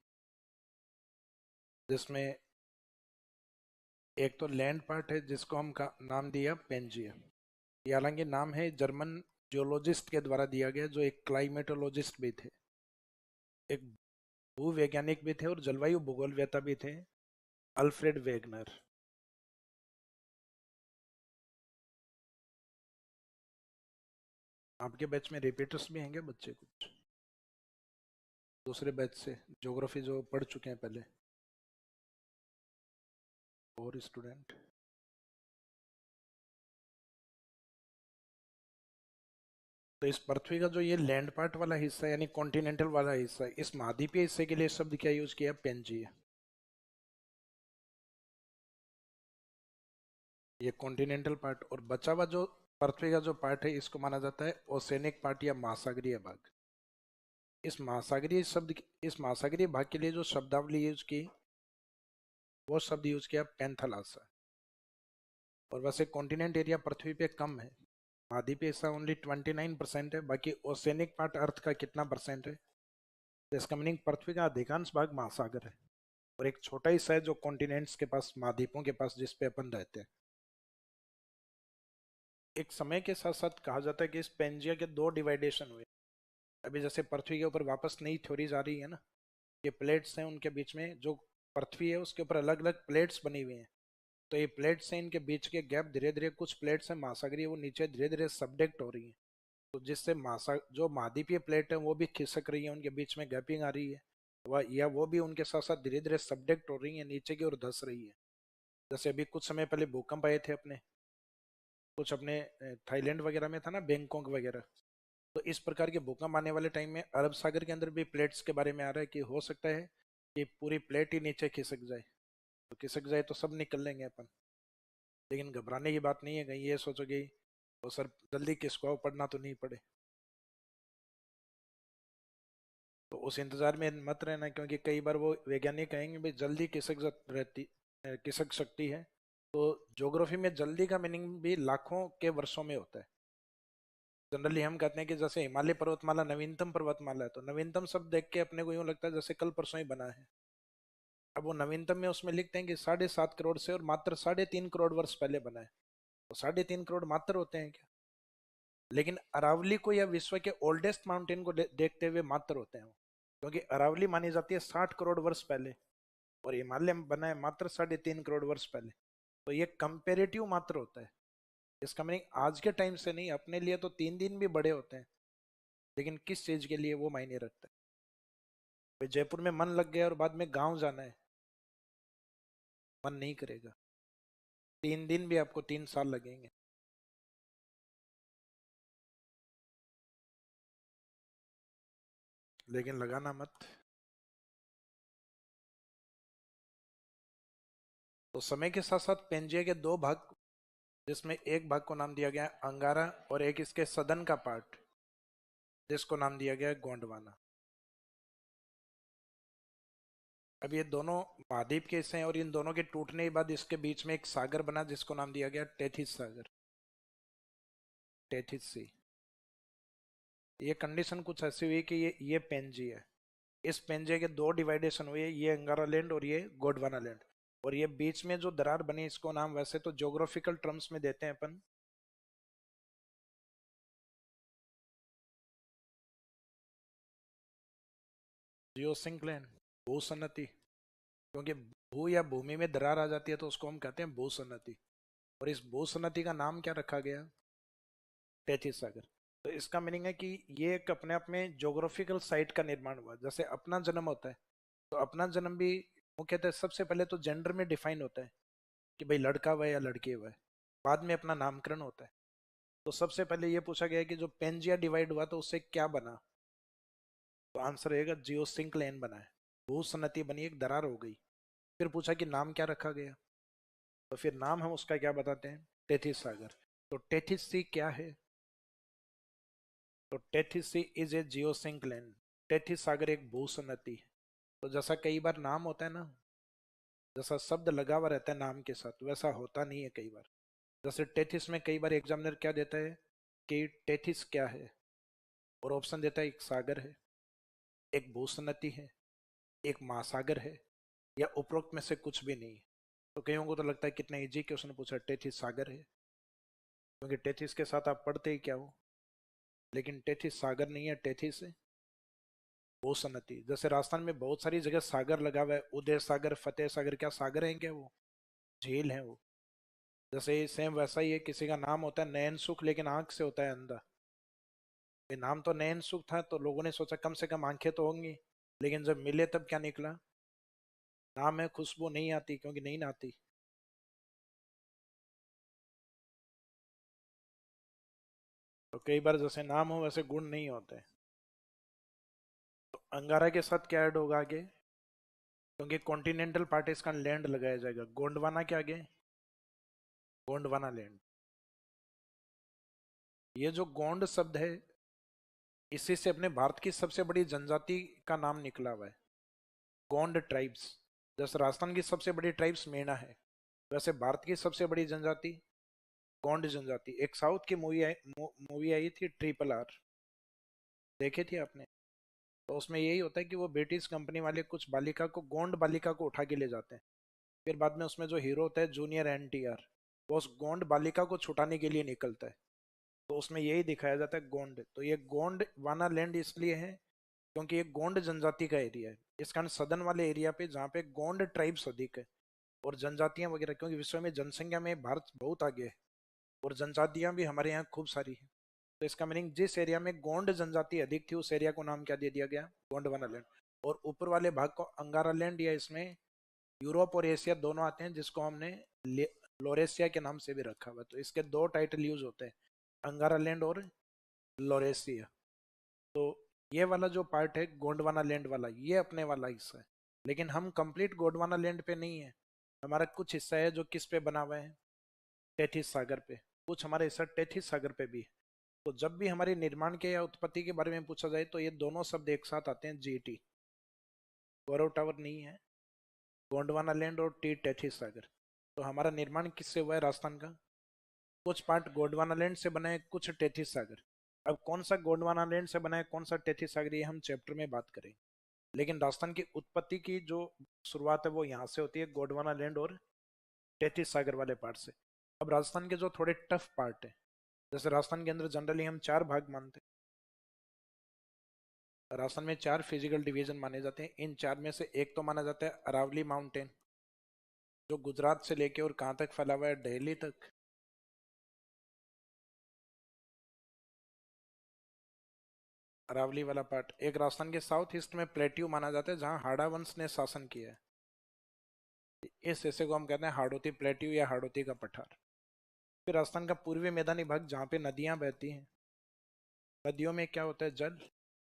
जिसमें एक तो लैंड पार्ट है जिसको हम का नाम दिया पेंजिया। ये हालांकि नाम है जर्मन जियोलॉजिस्ट के द्वारा दिया गया, जो एक क्लाइमेटोलॉजिस्ट भी थे, एक भूवैज्ञानिक भी थे और जलवायु भूगोलवेत्ता भी थे, अल्फ्रेड वेगनर। आपके बैच में रिपीटर्स भी हैं क्या बच्चे, कुछ दूसरे बैच से ज्योग्राफी जो पढ़ चुके हैं पहले, और स्टूडेंट? तो इस पृथ्वी का जो ये लैंड पार्ट वाला हिस्सा यानी कॉन्टिनेंटल वाला हिस्सा, इस महाद्वीपीय हिस्से के लिए शब्द क्या यूज किया? पेंजिया। ये कॉन्टिनेंटल पार्ट, और बचा हुआ जो पृथ्वी का जो पार्ट है इसको माना जाता है ओसेनिक पार्ट या महासागरीय भाग। इस महासागरीय भाग के लिए जो शब्दावली यूज की, वो शब्द यूज किया पैंथलासा। और वैसे कॉन्टिनेंट एरिया पृथ्वी पे कम है, महाद्वीपीय हिस्सा ओनली 29% है, बाकी ओसेनिक पार्ट अर्थ का कितना परसेंट है? तो इसका मीनिंग पृथ्वी का अधिकांश भाग महासागर है, और एक छोटा हिस्सा है जो कॉन्टिनेंट्स के पास, महाद्वीपों के पास, जिस पे अपन रहते हैं। एक समय के साथ साथ कहा जाता है कि इस पेंजिया के दो डिवाइडेशन हुए। अभी जैसे पृथ्वी के ऊपर वापस नई थ्योरीज आ रही है ना, ये प्लेट्स हैं उनके बीच में, जो पृथ्वी है उसके ऊपर अलग अलग प्लेट्स बनी हुई हैं। तो ये प्लेट्स हैं, इनके बीच के गैप धीरे धीरे, कुछ प्लेट्स हैं महासागरीय, वो नीचे धीरे धीरे सबडेक्ट हो रही हैं। तो जिससे महासा जो महाद्वीपीय प्लेट है वो भी खिसक रही है, उनके बीच में गैपिंग आ रही है, वह या वो भी उनके साथ साथ धीरे धीरे सबडेक्ट हो रही है, नीचे की ओर धस रही है। जैसे अभी कुछ समय पहले भूकंप आए थे अपने, कुछ अपने थाईलैंड वगैरह में था ना, बैंकॉक वगैरह। तो इस प्रकार के भूकंप आने वाले टाइम में अरब सागर के अंदर भी प्लेट्स के बारे में आ रहा है कि हो सकता है कि पूरी प्लेट ही नीचे खिसक जाए। तो खिसक जाए तो सब निकल लेंगे अपन। लेकिन घबराने की बात नहीं है, कहीं ये सोचोगे वो सर जल्दी किसको पढ़ना तो नहीं पड़े। तो उस इंतजार में मत रहना, क्योंकि कई बार वो वैज्ञानिक कहेंगे भाई जल्दी खिसक सकती है। तो ज्योग्राफी में जल्दी का मीनिंग भी लाखों के वर्षों में होता है। जनरली हम कहते हैं कि जैसे हिमालय पर्वतमाला नवीनतम पर्वतमाला है, तो नवीनतम शब्द देख के अपने को यूं लगता है जैसे कल परसों ही बना है। अब वो नवीनतम में उसमें लिखते हैं कि 7.5 करोड़ से और मात्र 3.5 करोड़ वर्ष पहले बना है। तो 3.5 करोड़ मात्र होते हैं क्या? लेकिन अरावली को या विश्व के ओल्डेस्ट माउंटेन को देखते हुए मात्र होते हैं वो, क्योंकि अरावली मानी जाती है 60 करोड़ वर्ष पहले। और हिमालय बना है मात्र 3.5 करोड़ वर्ष पहले। तो ये कंपेरेटिव मात्र होता है। इसका मीनिंग आज के टाइम से नहीं, अपने लिए तो 3 दिन भी बड़े होते हैं, लेकिन किस चीज के लिए वो मायने रखता है। भाई जयपुर में मन लग गया और बाद में गांव जाना है, मन नहीं करेगा। 3 दिन भी आपको 3 साल लगेंगे। लेकिन लगाना मत। तो समय के साथ साथ पेंजिया के दो भाग, जिसमें एक भाग को नाम दिया गया है अंगारा, और एक इसके सदन का पार्ट जिसको नाम दिया गया है गोंडवाना। अब ये दोनों महाद्वीप के हिस्से हैं, और इन दोनों के टूटने के बाद इसके बीच में एक सागर बना जिसको नाम दिया गया टेथिस सागर, टेथिस सी। ये कंडीशन कुछ ऐसी हुई कि ये पेंजी है, इस पेंजे के दो डिवाइडेशन हुए, ये अंगारा लैंड और ये गोंडवाना लैंड। और ये बीच में जो दरार बनी इसको नाम वैसे तो ज्योग्राफिकल टर्म्स में देते हैं अपन जियोसिंक्लेन, भूसन्नति। क्योंकि भू या भूमि में दरार आ जाती है तो उसको हम कहते हैं भूसन्नति। और इस भूसन्नति का नाम क्या रखा गया? टेथिस सागर। तो इसका मीनिंग है कि ये एक अपने आप में ज्योग्राफिकल साइट का निर्माण हुआ। जैसे अपना जन्म होता है, तो अपना जन्म भी मुख्यतः सबसे पहले तो जेंडर में डिफाइन होता है कि भाई लड़का हुआ है या लड़की हुआ है, बाद में अपना नामकरण होता है। तो सबसे पहले ये पूछा गया कि जो पेंजिया डिवाइड हुआ तो उससे क्या बना, तो आंसर रहेगा जियोसिंक लेन बना है, भूसन्नति बनी, एक दरार हो गई। फिर पूछा कि नाम क्या रखा गया, तो फिर नाम हम उसका क्या बताते हैं? टेथिस सागर। तो टेथिस सी क्या है? तो Tethys sea is a geosyncline. Tethys सागर एक भूसन्नति है। तो जैसा कई बार नाम होता है ना, जैसा शब्द लगा हुआ रहता है नाम के साथ, वैसा होता नहीं है कई बार। जैसे टेथिस में कई बार एग्जामिनर क्या देता है कि टेथिस क्या है, और ऑप्शन देता है एक सागर है, एक भूसन्नति है, एक महासागर है, या उपरोक्त में से कुछ भी नहीं है। तो कईयों को तो लगता है कितना इजी कि उसने पूछा टेथिस सागर है, क्योंकि टेथिस के साथ आप पढ़ते ही क्या हो। लेकिन टेथिस सागर नहीं है, टेथिस है भूसन्नति। जैसे राजस्थान में बहुत सारी जगह सागर लगा हुआ है, उदय सागर, फतेह सागर, क्या सागर है क्या? वो झील है वो। जैसे सेम वैसा ही है, किसी का नाम होता है नयन सुख लेकिन आंख से होता है अंधा। ये नाम तो नयन सुख था तो लोगों ने सोचा कम से कम आंखें तो होंगी, लेकिन जब मिले तब क्या निकला? नाम है खुशबू नहीं आती क्योंकि नहीं नहाती। तो कई बार जैसे नाम हो वैसे गुण नहीं होते। तो अंगारा के साथ क्या ऐड होगा आगे? क्योंकि कॉन्टिनेंटल पार्ट इसका लैंड लगाया जाएगा, गोंडवाना के आगे गोंडवाना लैंड। ये जो गोंड शब्द है, इसी से अपने भारत की सबसे बड़ी जनजाति का नाम निकला हुआ है, गोंड ट्राइब्स। जैसे राजस्थान की सबसे बड़ी ट्राइब्स मेना है, वैसे भारत की सबसे बड़ी जनजाति गोंड जनजाति। एक साउथ की मूवी आई थी RRR, देखी थी आपने? तो उसमें यही होता है कि वो ब्रिटिश कंपनी वाले कुछ बालिका को, गोंड बालिका को उठा के ले जाते हैं। फिर बाद में उसमें जो हीरो होता है जूनियर NTR, वो उस गोंड बालिका को छुटाने के लिए निकलता है। तो उसमें यही दिखाया जाता है गोंड। तो ये गोंड वाना लैंड इसलिए है क्योंकि ये गोंड जनजाति का एरिया है। इस कारण सदन वाले एरिया पे जहाँ पे गोंड ट्राइब्स अधिक है और जनजातियां वगैरह, क्योंकि विश्व में जनसंख्या में भारत बहुत आगे है और जनजातियां भी हमारे यहाँ खूब सारी है। तो इसका मीनिंग जिस एरिया में गोंड जनजाति अधिक थी उस एरिया को नाम क्या दे दिया गया? गोंडवाना लैंड। और ऊपर वाले भाग को अंगारा लैंड, या इसमें यूरोप और एशिया दोनों आते हैं, जिसको हमने लोरेशिया के नाम से भी रखा हुआ है। तो इसके दो टाइटल यूज होते हैं, अंगारा लैंड और लोरेशिया। तो ये वाला जो पार्ट है गोंडवाना लैंड वाला, ये अपने वाला हिस्सा है। लेकिन हम कंप्लीट गोंडवाना लैंड पे नहीं है, हमारा कुछ हिस्सा है जो किस पे बना हुआ है? टेथिस सागर पे। कुछ हमारे हिस्सा टेथिस सागर पे भी है। तो जब भी हमारे निर्माण के या उत्पत्ति के बारे में पूछा जाए तो ये दोनों शब्द एक साथ आते हैं, GT। गौरव टावर नहीं है, गोंडवाना लैंड और T टेथिस सागर। तो हमारा निर्माण किससे हुआ है राजस्थान का? कुछ पार्ट गोंडवाना लैंड से बना है, कुछ टेथिस सागर। अब कौन सा गोंडवाना लैंड से बना है, कौन सा टेथिस सागर, ये हम चैप्टर में बात करें। लेकिन राजस्थान की उत्पत्ति की जो शुरुआत है वो यहाँ से होती है, गोंडवाना लैंड और टेथिस सागर वाले पार्ट से। अब राजस्थान के जो थोड़े टफ पार्ट है, जैसे राजस्थान के अंदर जनरली हम 4 भाग मानते हैं। राजस्थान में 4 फिजिकल डिवीजन माने जाते हैं। इन 4 में से एक तो माना जाता है अरावली माउंटेन, जो गुजरात से लेके और कहाँ तक फैला हुआ है, दिल्ली तक। अरावली वाला पार्ट। एक राजस्थान के साउथ ईस्ट में प्लेट्यू माना जाता है, जहाँ हाड़ा वंश ने शासन किया है। इस हिस्से को हम कहते हैं हाड़ौती प्लेट्यू या हाड़ौती का पठार। फिर राजस्थान का पूर्वी मैदानी भाग, जहाँ पे नदियां बहती हैं। नदियों में क्या होता है, जल,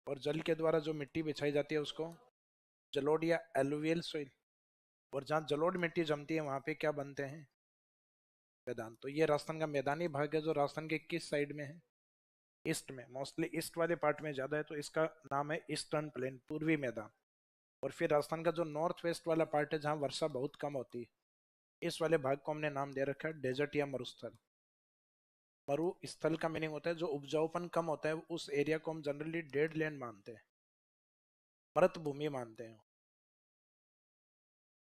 और जल के द्वारा जो मिट्टी बिछाई जाती है उसको जलोढ़ या एलुवियल सोइल। और जहाँ जलोढ़ मिट्टी जमती है वहां पे क्या बनते हैं, मैदान। तो ये राजस्थान का मैदानी भाग है, जो राजस्थान के किस साइड में है, ईस्ट में। मोस्टली ईस्ट वाले पार्ट में ज्यादा है, तो इसका नाम है ईस्टर्न प्लेन, पूर्वी मैदान। और फिर राजस्थान का जो नॉर्थ वेस्ट वाला पार्ट है, जहाँ वर्षा बहुत कम होती है, इस वाले भाग को हमने नाम दे रखा है डेजर्ट या मरुस्थल। मरुस्थल का मीनिंग होता है जो उपजाऊपन कम होता है, उस एरिया को हम जनरली डेड लैंड मानते हैं, मृत भूमि मानते हैं।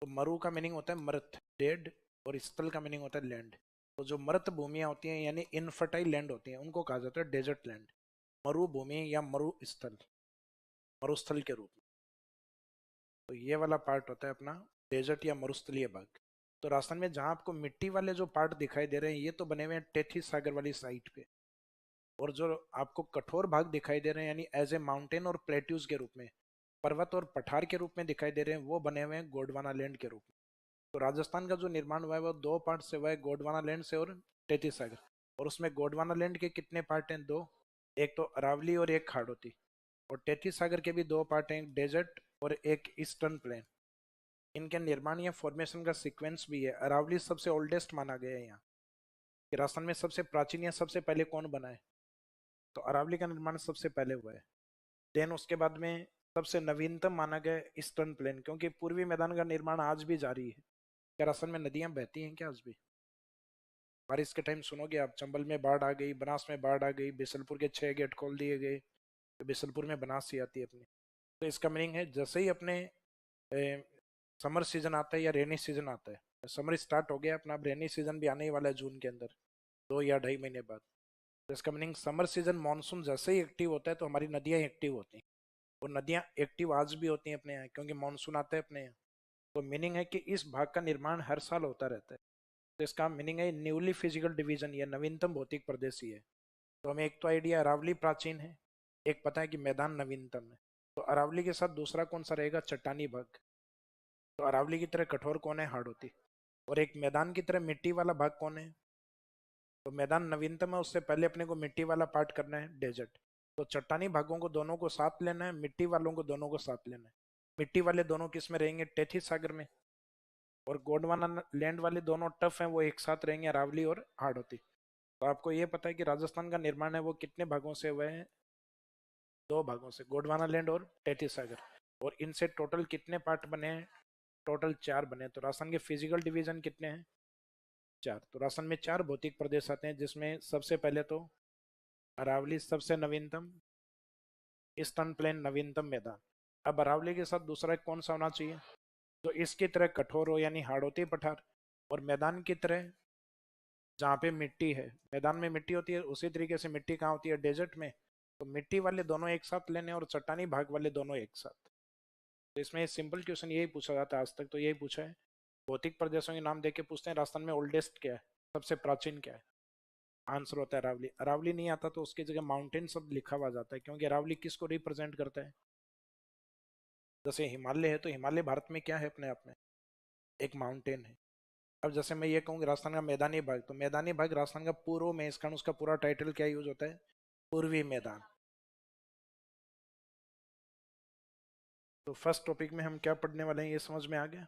तो मरु का मीनिंग होता है मृत, डेड, और स्थल का मीनिंग होता है लैंड। तो जो मृत भूमियां होती हैं यानी इनफर्टाइल लैंड होती हैं, उनको कहा जाता है डेजर्ट लैंड, मरुभूमि या मरुस्थल, मरुस्थल के रूप में। तो ये वाला पार्ट होता है अपना डेजर्ट या मरुस्थलीय भाग। तो राजस्थान में जहाँ आपको मिट्टी वाले जो पार्ट दिखाई दे रहे हैं, ये तो बने हुए हैं टेथी सागर वाली साइड पे। और जो आपको कठोर भाग दिखाई दे रहे हैं यानी एज ए माउंटेन और प्लेट्यूज के रूप में, पर्वत और पठार के रूप में दिखाई दे रहे हैं, वो बने हुए हैं गोंडवाना लैंड के रूप में। तो राजस्थान का जो निर्माण हुआ है वो 2 पार्ट से हुआ है, गोंडवाना लैंड से और टेथी सागर। और उसमें गोंडवाना लैंड के कितने पार्ट हैं, 2। एक तो अरावली और एक खाड़ोती। और टेथी सागर के भी 2 पार्ट हैं, एक डेजर्ट और एक ईस्टर्न प्लेन। इनके निर्माण या फॉर्मेशन का सीक्वेंस भी है। अरावली सबसे ओल्डेस्ट माना गया है यहाँ, कि राजस्थान में सबसे प्राचीन या सबसे पहले कौन बना है, तो अरावली का निर्माण सबसे पहले हुआ है। देन उसके बाद में सबसे नवीनतम माना गया ईस्टर्न प्लेन, क्योंकि पूर्वी मैदान का निर्माण आज भी जारी है। क्या राजस्थान में नदियां बहती हैं क्या आज भी? बारिश के टाइम सुनोगे आप, चंबल में बाढ़ आ गई, बनास में बाढ़ आ गई, बिशनपुर के 6 गेट खोल दिए गए, तो बिशनपुर में बनास ही आती है अपनी। तो इसका मीनिंग है जैसे ही अपने समर सीजन आता है या रेनी सीजन आता है, समर स्टार्ट हो गया अपना, अब रेनी सीजन भी आने ही वाला है जून के अंदर, 2 या 2.5 महीने बाद। तो इसका मीनिंग समर सीजन मानसून जैसे ही एक्टिव होता है तो हमारी नदियां एक्टिव होती हैं। और नदियां एक्टिव आज भी होती हैं अपने यहाँ, क्योंकि मानसून आता है अपने यहाँ। तो मीनिंग है कि इस भाग का निर्माण हर साल होता रहता है। तो इसका मीनिंग है न्यूली फिजिकल डिवीजन या नवीनतम भौतिक प्रदेश ही है। तो हमें एक तो आइडिया अरावली प्राचीन है, एक पता है कि मैदान नवीनतम है। तो अरावली के साथ दूसरा कौन सा रहेगा, चट्टानी भाग। तो अरावली की तरह कठोर कौन है, हाड़ौती। और एक मैदान की तरह मिट्टी वाला भाग कौन है, तो मैदान नवीनतम है, उससे पहले अपने को मिट्टी वाला पार्ट करना है, डेजर्ट। तो चट्टानी भागों को दोनों को साथ लेना है, मिट्टी वालों को दोनों को साथ लेना है। मिट्टी वाले दोनों किस में रहेंगे, टेथी सागर में। और गोंडवाना लैंड वाले दोनों टफ हैं, वो एक साथ रहेंगे, अरावली और हाड़ौती। तो आपको ये पता है कि राजस्थान का निर्माण है वो कितने भागों से हुए हैं, 2 भागों से, गोंडवाना लैंड और टेथी सागर। और इनसे टोटल कितने पार्ट बने हैं, टोटल 4 बने हैं। तो राजस्थान के फिजिकल डिवीजन कितने हैं, 4। तो राजस्थान में 4 भौतिक प्रदेश आते हैं, जिसमें सबसे पहले तो अरावली सबसे नवीनतम, ईस्टर्न प्लेन नवीनतम मैदान। अब अरावली के साथ दूसरा कौन सा होना चाहिए, जो इसकी तरह कठोर हो यानी हाड़ौती पठार, और मैदान की तरह जहाँ पे मिट्टी है, मैदान में मिट्टी होती है, उसी तरीके से मिट्टी कहाँ होती है, डेजर्ट में। तो मिट्टी वाले दोनों एक साथ लेने और चट्टानी भाग वाले दोनों एक साथ। तो इसमें सिंपल क्वेश्चन यही पूछा जाता है, आज तक तो यही पूछा है। भौतिक प्रदेशों के नाम देके पूछते हैं राजस्थान में ओल्डेस्ट क्या है, सबसे प्राचीन क्या है, आंसर होता है अरावली। अरावली नहीं आता तो उसकी जगह माउंटेन शब्द लिखा हुआ जाता है, क्योंकि अरावली किसको रिप्रेजेंट करता है, जैसे हिमालय है तो हिमालय भारत में क्या है, अपने आप में एक माउंटेन है। अब जैसे मैं ये कहूँ राजस्थान का मैदानी भाग, तो मैदानी भाग राजस्थान का पूर्व में, इसका उसका पूरा टाइटल क्या यूज होता है, पूर्वी मैदान। तो फर्स्ट टॉपिक में हम क्या पढ़ने वाले हैं, ये समझ में आ गया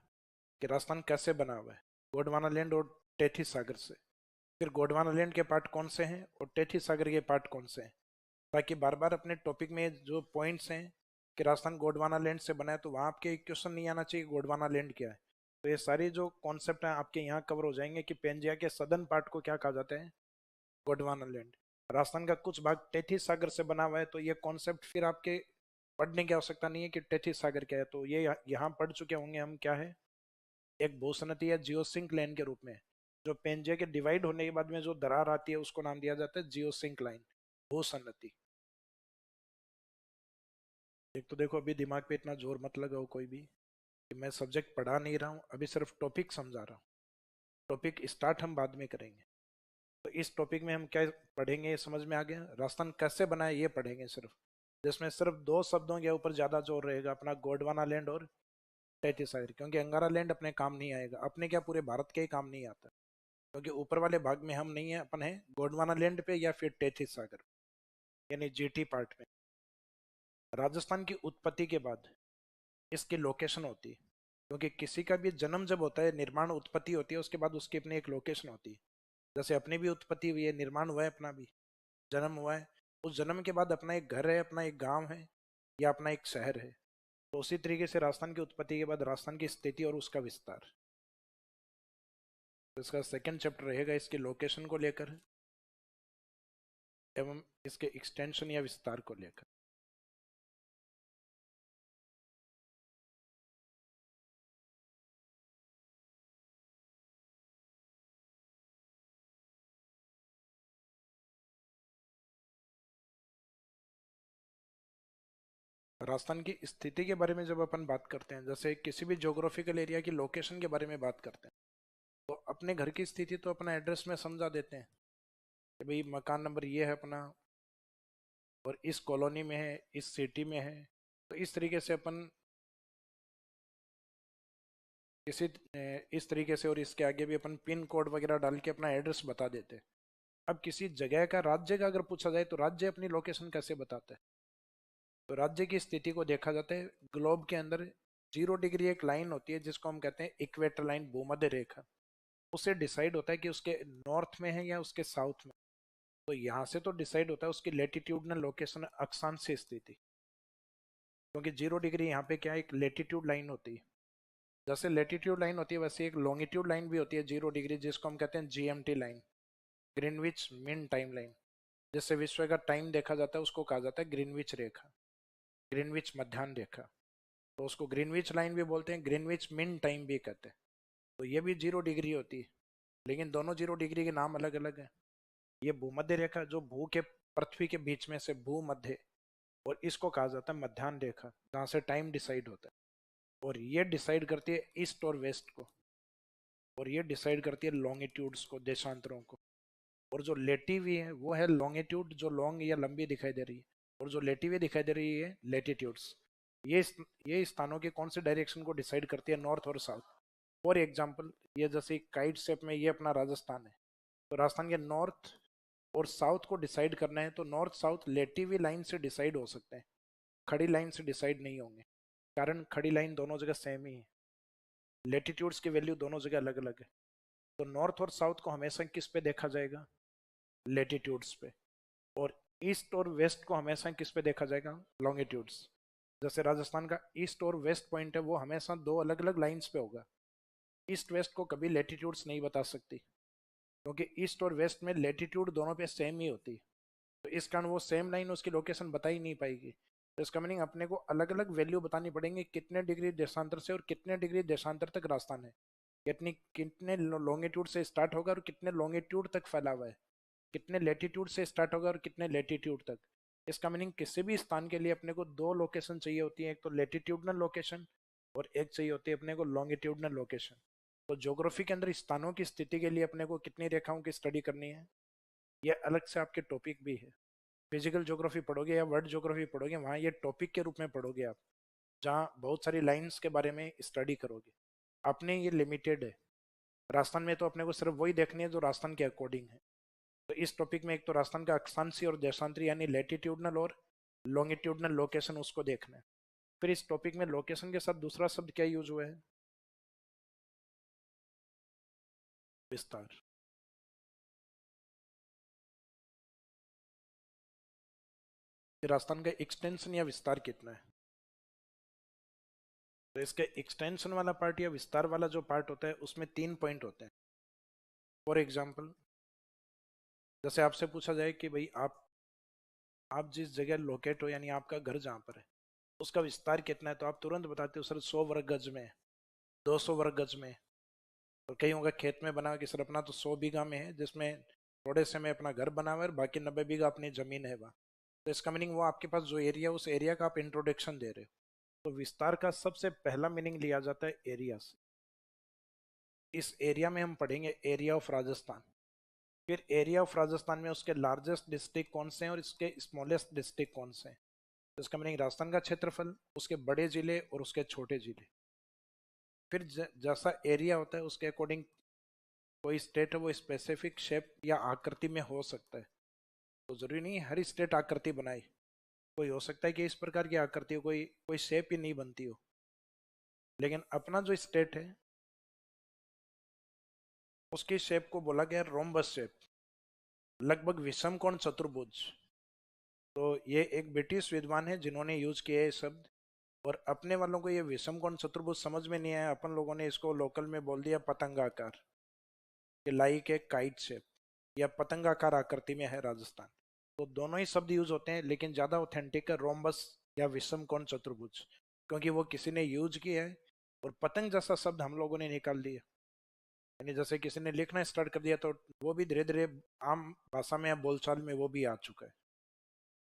कि राजस्थान कैसे बना हुआ है, गोंडवाना लैंड और टेथी सागर से। फिर गोंडवाना लैंड के पार्ट कौन से हैं और टेथी सागर के पार्ट कौन से हैं, ताकि बार बार अपने टॉपिक में जो पॉइंट्स हैं कि राजस्थान गोंडवाना लैंड से बना है, तो वहाँ आपके क्वेश्चन नहीं आना चाहिए गोंडवाना लैंड क्या है। तो ये सारी जो कॉन्सेप्ट हैं आपके यहाँ कवर हो जाएंगे कि पेंजिया के सदर्न पार्ट को क्या कहा जाता है, गोंडवाना लैंड। राजस्थान का कुछ भाग टेथी सागर से बना हुआ है, तो ये कॉन्सेप्ट फिर आपके पढ़ने की आवश्यकता नहीं है कि टेथी सागर क्या है, तो ये यहाँ पढ़ चुके होंगे हम क्या है, एक भूसनती या जियोसिंक लाइन के रूप में। जो पेंजिया के डिवाइड होने के बाद में जो दरार आती है उसको नाम दिया जाता है जियोसिंक लाइन, भूसन्नति। एक तो देखो अभी दिमाग पे इतना जोर मत लगाओ कोई भी कि मैं सब्जेक्ट पढ़ा नहीं रहा हूँ, अभी सिर्फ टॉपिक समझा रहा हूँ। टॉपिक स्टार्ट हम बाद में करेंगे। तो इस टॉपिक में हम क्या पढ़ेंगे ये समझ में आ गया, राजस्थान कैसे बना है ये पढ़ेंगे सिर्फ, जिसमें सिर्फ दो शब्दों के ऊपर ज्यादा जोर रहेगा, अपना गोंडवाना लैंड और टेथिसागर, क्योंकि अंगारा लैंड अपने काम नहीं आएगा, अपने क्या पूरे भारत के ही काम नहीं आता, क्योंकि ऊपर वाले भाग में हम नहीं है, अपन है गोंडवाना लैंड पे या फिर टेथिसागर यानी जीटी पार्ट में। राजस्थान की उत्पत्ति के बाद इसकी लोकेशन होती है, क्योंकि किसी का भी जन्म जब होता है, निर्माण उत्पत्ति होती है, उसके बाद उसकी अपनी एक लोकेशन होती है। जैसे अपनी भी उत्पत्ति हुई है, निर्माण हुआ है, अपना भी जन्म हुआ है, उस जन्म के बाद अपना एक घर है, अपना एक गांव है या अपना एक शहर है। तो उसी तरीके से राजस्थान की उत्पत्ति के बाद राजस्थान की स्थिति और उसका विस्तार। तो इसका सेकंड चैप्टर रहेगा इसकी लोकेशन को लेकर एवं इसके एक्सटेंशन या विस्तार को लेकर। राजस्थान की स्थिति के बारे में जब अपन बात करते हैं, जैसे किसी भी ज्योग्राफिकल एरिया की लोकेशन के बारे में बात करते हैं, तो अपने घर की स्थिति तो अपना एड्रेस में समझा देते हैं कि भाई मकान नंबर ये है अपना, और इस कॉलोनी में है, इस सिटी में है। तो इस तरीके से अपन किसी इस तरीके से, और इसके आगे भी अपन पिन कोड वगैरह डाल के अपना एड्रेस बता देते हैं। अब किसी जगह का, राज्य का अगर पूछा जाए तो राज्य अपनी लोकेशन कैसे बताता है? तो राज्य की स्थिति को देखा जाता है ग्लोब के अंदर। 0 डिग्री एक लाइन होती है जिसको हम कहते हैं इक्वेटर लाइन, भूमध्य रेखा। उससे डिसाइड होता है कि उसके नॉर्थ में है या उसके साउथ में। तो यहाँ से तो डिसाइड होता है उसकी लेटीट्यूडनल लोकेशन, अक्षांश स्थिति, क्योंकि 0 डिग्री यहाँ पे क्या है, एक लेटीट्यूड लाइन होती है। जैसे लेटीट्यूड लाइन होती है वैसे एक लॉन्गिट्यूड लाइन भी होती है 0 डिग्री, जिसको हम कहते हैं GMT line, Greenwich mean time line. जिससे विश्व का टाइम देखा जाता है उसको कहा जाता है ग्रीनविच रेखा, ग्रीनविच मध्याह्न रेखा। तो उसको ग्रीनविच लाइन भी बोलते हैं, ग्रीनविच मीन टाइम भी कहते हैं। तो ये भी 0 डिग्री होती है, लेकिन दोनों 0 डिग्री के नाम अलग अलग हैं। ये भूमध्य रेखा जो भू के, पृथ्वी के बीच में से भूमध्य, और इसको कहा जाता है मध्याह्न रेखा, जहाँ से टाइम डिसाइड होता है। और ये डिसाइड करती है ईस्ट और वेस्ट को, और ये डिसाइड करती है लॉन्गिट्यूड्स को, देशांतरों को। और जो लेटी हुई है वो है लॉन्गिट्यूड, जो लॉन्ग या लंबी दिखाई दे रही है, और जो लेटी हुई दिखाई दे रही है लेटीट्यूड्स। ये ये स्थानों के कौन से डायरेक्शन को डिसाइड करती है, नॉर्थ और साउथ। फॉर एग्जाम्पल, ये जैसे काइट शेप में ये अपना राजस्थान है, तो राजस्थान के नॉर्थ और साउथ को डिसाइड करना है तो नॉर्थ साउथ लेटी हुई लाइन से डिसाइड हो सकते हैं, खड़ी लाइन से डिसाइड नहीं होंगे, कारण खड़ी लाइन दोनों जगह सेम ही है, लेटीट्यूड्स की वैल्यू दोनों जगह अलग अलग है। तो नॉर्थ और साउथ को हमेशा किस पे देखा जाएगा, लेटीट्यूड्स पे। और ईस्ट और वेस्ट को हमेशा किस पे देखा जाएगा, लॉन्गिट्यूड्स। जैसे राजस्थान का ईस्ट और वेस्ट पॉइंट है वो हमेशा दो अलग अलग लाइंस पे होगा, ईस्ट वेस्ट को कभी लेटीट्यूड्स नहीं बता सकती, क्योंकि ईस्ट और वेस्ट में लेटीट्यूड दोनों पे सेम ही होती है। तो इस कारण वो सेम लाइन उसकी लोकेशन बता ही नहीं पाएगी। तो इसका मीनिंग अपने को अलग अलग वैल्यू बतानी पड़ेंगे, कितने डिग्री देशांतर से और कितने डिग्री देशांतर तक राजस्थान है, कितनी कितने लॉन्गिट्यूड से स्टार्ट होगा और कितने लॉन्गिट्यूड तक फैला हुआ है, कितने लेटीट्यूड से स्टार्ट होगा और कितने लेटीट्यूड तक। इसका मीनिंग किसी भी स्थान के लिए अपने को दो लोकेशन चाहिए होती है, एक तो लेटीट्यूडनल लोकेशन और एक चाहिए होती है अपने को लॉन्गिट्यूडनल लोकेशन। तो ज्योग्राफी के अंदर स्थानों की स्थिति के लिए अपने को कितनी रेखाओं की स्टडी करनी है, ये अलग से आपके टॉपिक भी है। फिजिकल ज्योग्राफी पढ़ोगे या वर्ल्ड ज्योग्राफी पढ़ोगे, वहाँ ये टॉपिक के रूप में पढ़ोगे आप, जहाँ बहुत सारी लाइंस के बारे में स्टडी करोगे। अपने ये लिमिटेड है, राजस्थान में तो अपने को सिर्फ वही देखनी है जो राजस्थान के अकॉर्डिंग है। तो इस टॉपिक में एक तो राजस्थान का अक्षांशीय और देशांतरी यानी लेटीट्यूडनल और लॉन्गिट्यूडनल लोकेशन उसको देखना है। फिर इस टॉपिक में लोकेशन के साथ दूसरा शब्द क्या यूज हुआ है, विस्तार। राजस्थान का एक्सटेंशन या विस्तार कितना है? तो इसके एक्सटेंशन वाला पार्ट या विस्तार वाला जो पार्ट होता है उसमें 3 पॉइंट होते हैं। फॉर एग्जाम्पल, जैसे आपसे पूछा जाए कि भाई आप जिस जगह लोकेट हो यानी आपका घर जहाँ पर है उसका विस्तार कितना है, तो आप तुरंत बताते हो सर 100 वर्ग गज में, 200 वर्ग गज में। और कई होगा खेत में बना कि सर अपना तो 100 बीघा में है, जिसमें थोड़े से में अपना घर बना हुआ है और बाकी 90 बीघा अपनी जमीन है वहाँ। तो इसका मीनिंग वो आपके पास जो एरिया, उस एरिया का आप इंट्रोडक्शन दे रहे हो। तो विस्तार का सबसे पहला मीनिंग लिया जाता है एरिया से। इस एरिया में हम पढ़ेंगे एरिया ऑफ राजस्थान। फिर एरिया ऑफ राजस्थान में उसके लार्जेस्ट डिस्ट्रिक्ट कौन से हैं और इसके स्मॉलेस्ट डिस्ट्रिक्ट कौन से हैं। तो इसका मीनिंग राजस्थान का क्षेत्रफल, उसके बड़े जिले और उसके छोटे जिले। फिर जैसा एरिया होता है उसके अकॉर्डिंग कोई स्टेट है वो स्पेसिफिक शेप या आकृति में हो सकता है। तो जरूरी नहीं है हर स्टेट आकृति बनाए, कोई हो सकता है कि इस प्रकार की आकृति हो, कोई कोई शेप ही नहीं बनती हो। लेकिन अपना जो स्टेट है उसकी शेप को बोला गया रोम्बस शेप, लगभग विषम कोण चतुर्भुज। तो ये एक ब्रिटिश विद्वान है जिन्होंने यूज किया है शब्द। और अपने वालों को ये विषम कोण चतुर्भुज समझ में नहीं आया, अपन लोगों ने इसको लोकल में बोल दिया पतंगाकार, कि लाइक एक काइट शेप या पतंगाकार आकृति में है राजस्थान। तो दोनों ही शब्द यूज होते हैं, लेकिन ज्यादा ऑथेंटिक है रोम्बस या विषम कोण चतुर्भुज, क्योंकि वो किसी ने यूज किया है। और पतंग जैसा शब्द हम लोगों ने निकाल दिया, यानी जैसे किसी ने लिखना स्टार्ट कर दिया तो वो भी धीरे धीरे आम भाषा में या बोलचाल में वो भी आ चुका है।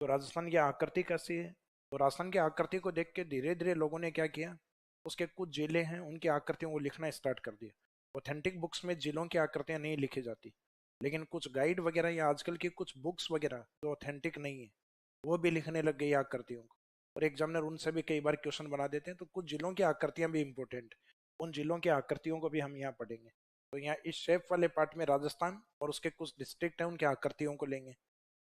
तो राजस्थान की आकृति कैसी है, तो राजस्थान की आकृति को देख के धीरे धीरे लोगों ने क्या किया, उसके कुछ जिले हैं उनकी आकृतियों को लिखना स्टार्ट कर दिया। ऑथेंटिक बुक्स में जिलों की आकृतियां नहीं लिखी जाती, लेकिन कुछ गाइड वगैरह या आजकल की कुछ बुक्स वगैरह जो ऑथेंटिक नहीं है वो भी लिखने लग गई आकृतियों को। और एग्जामिनर उनसे भी कई बार क्वेश्चन बना देते हैं। तो कुछ जिलों की आकृतियां भी इंपॉर्टेंट, उन जिलों की आकृतियों को भी हम यहाँ पढ़ेंगे। तो यहाँ इस शेप वाले पार्ट में राजस्थान और उसके कुछ डिस्ट्रिक्ट हैं उनकी आकृतियों को लेंगे।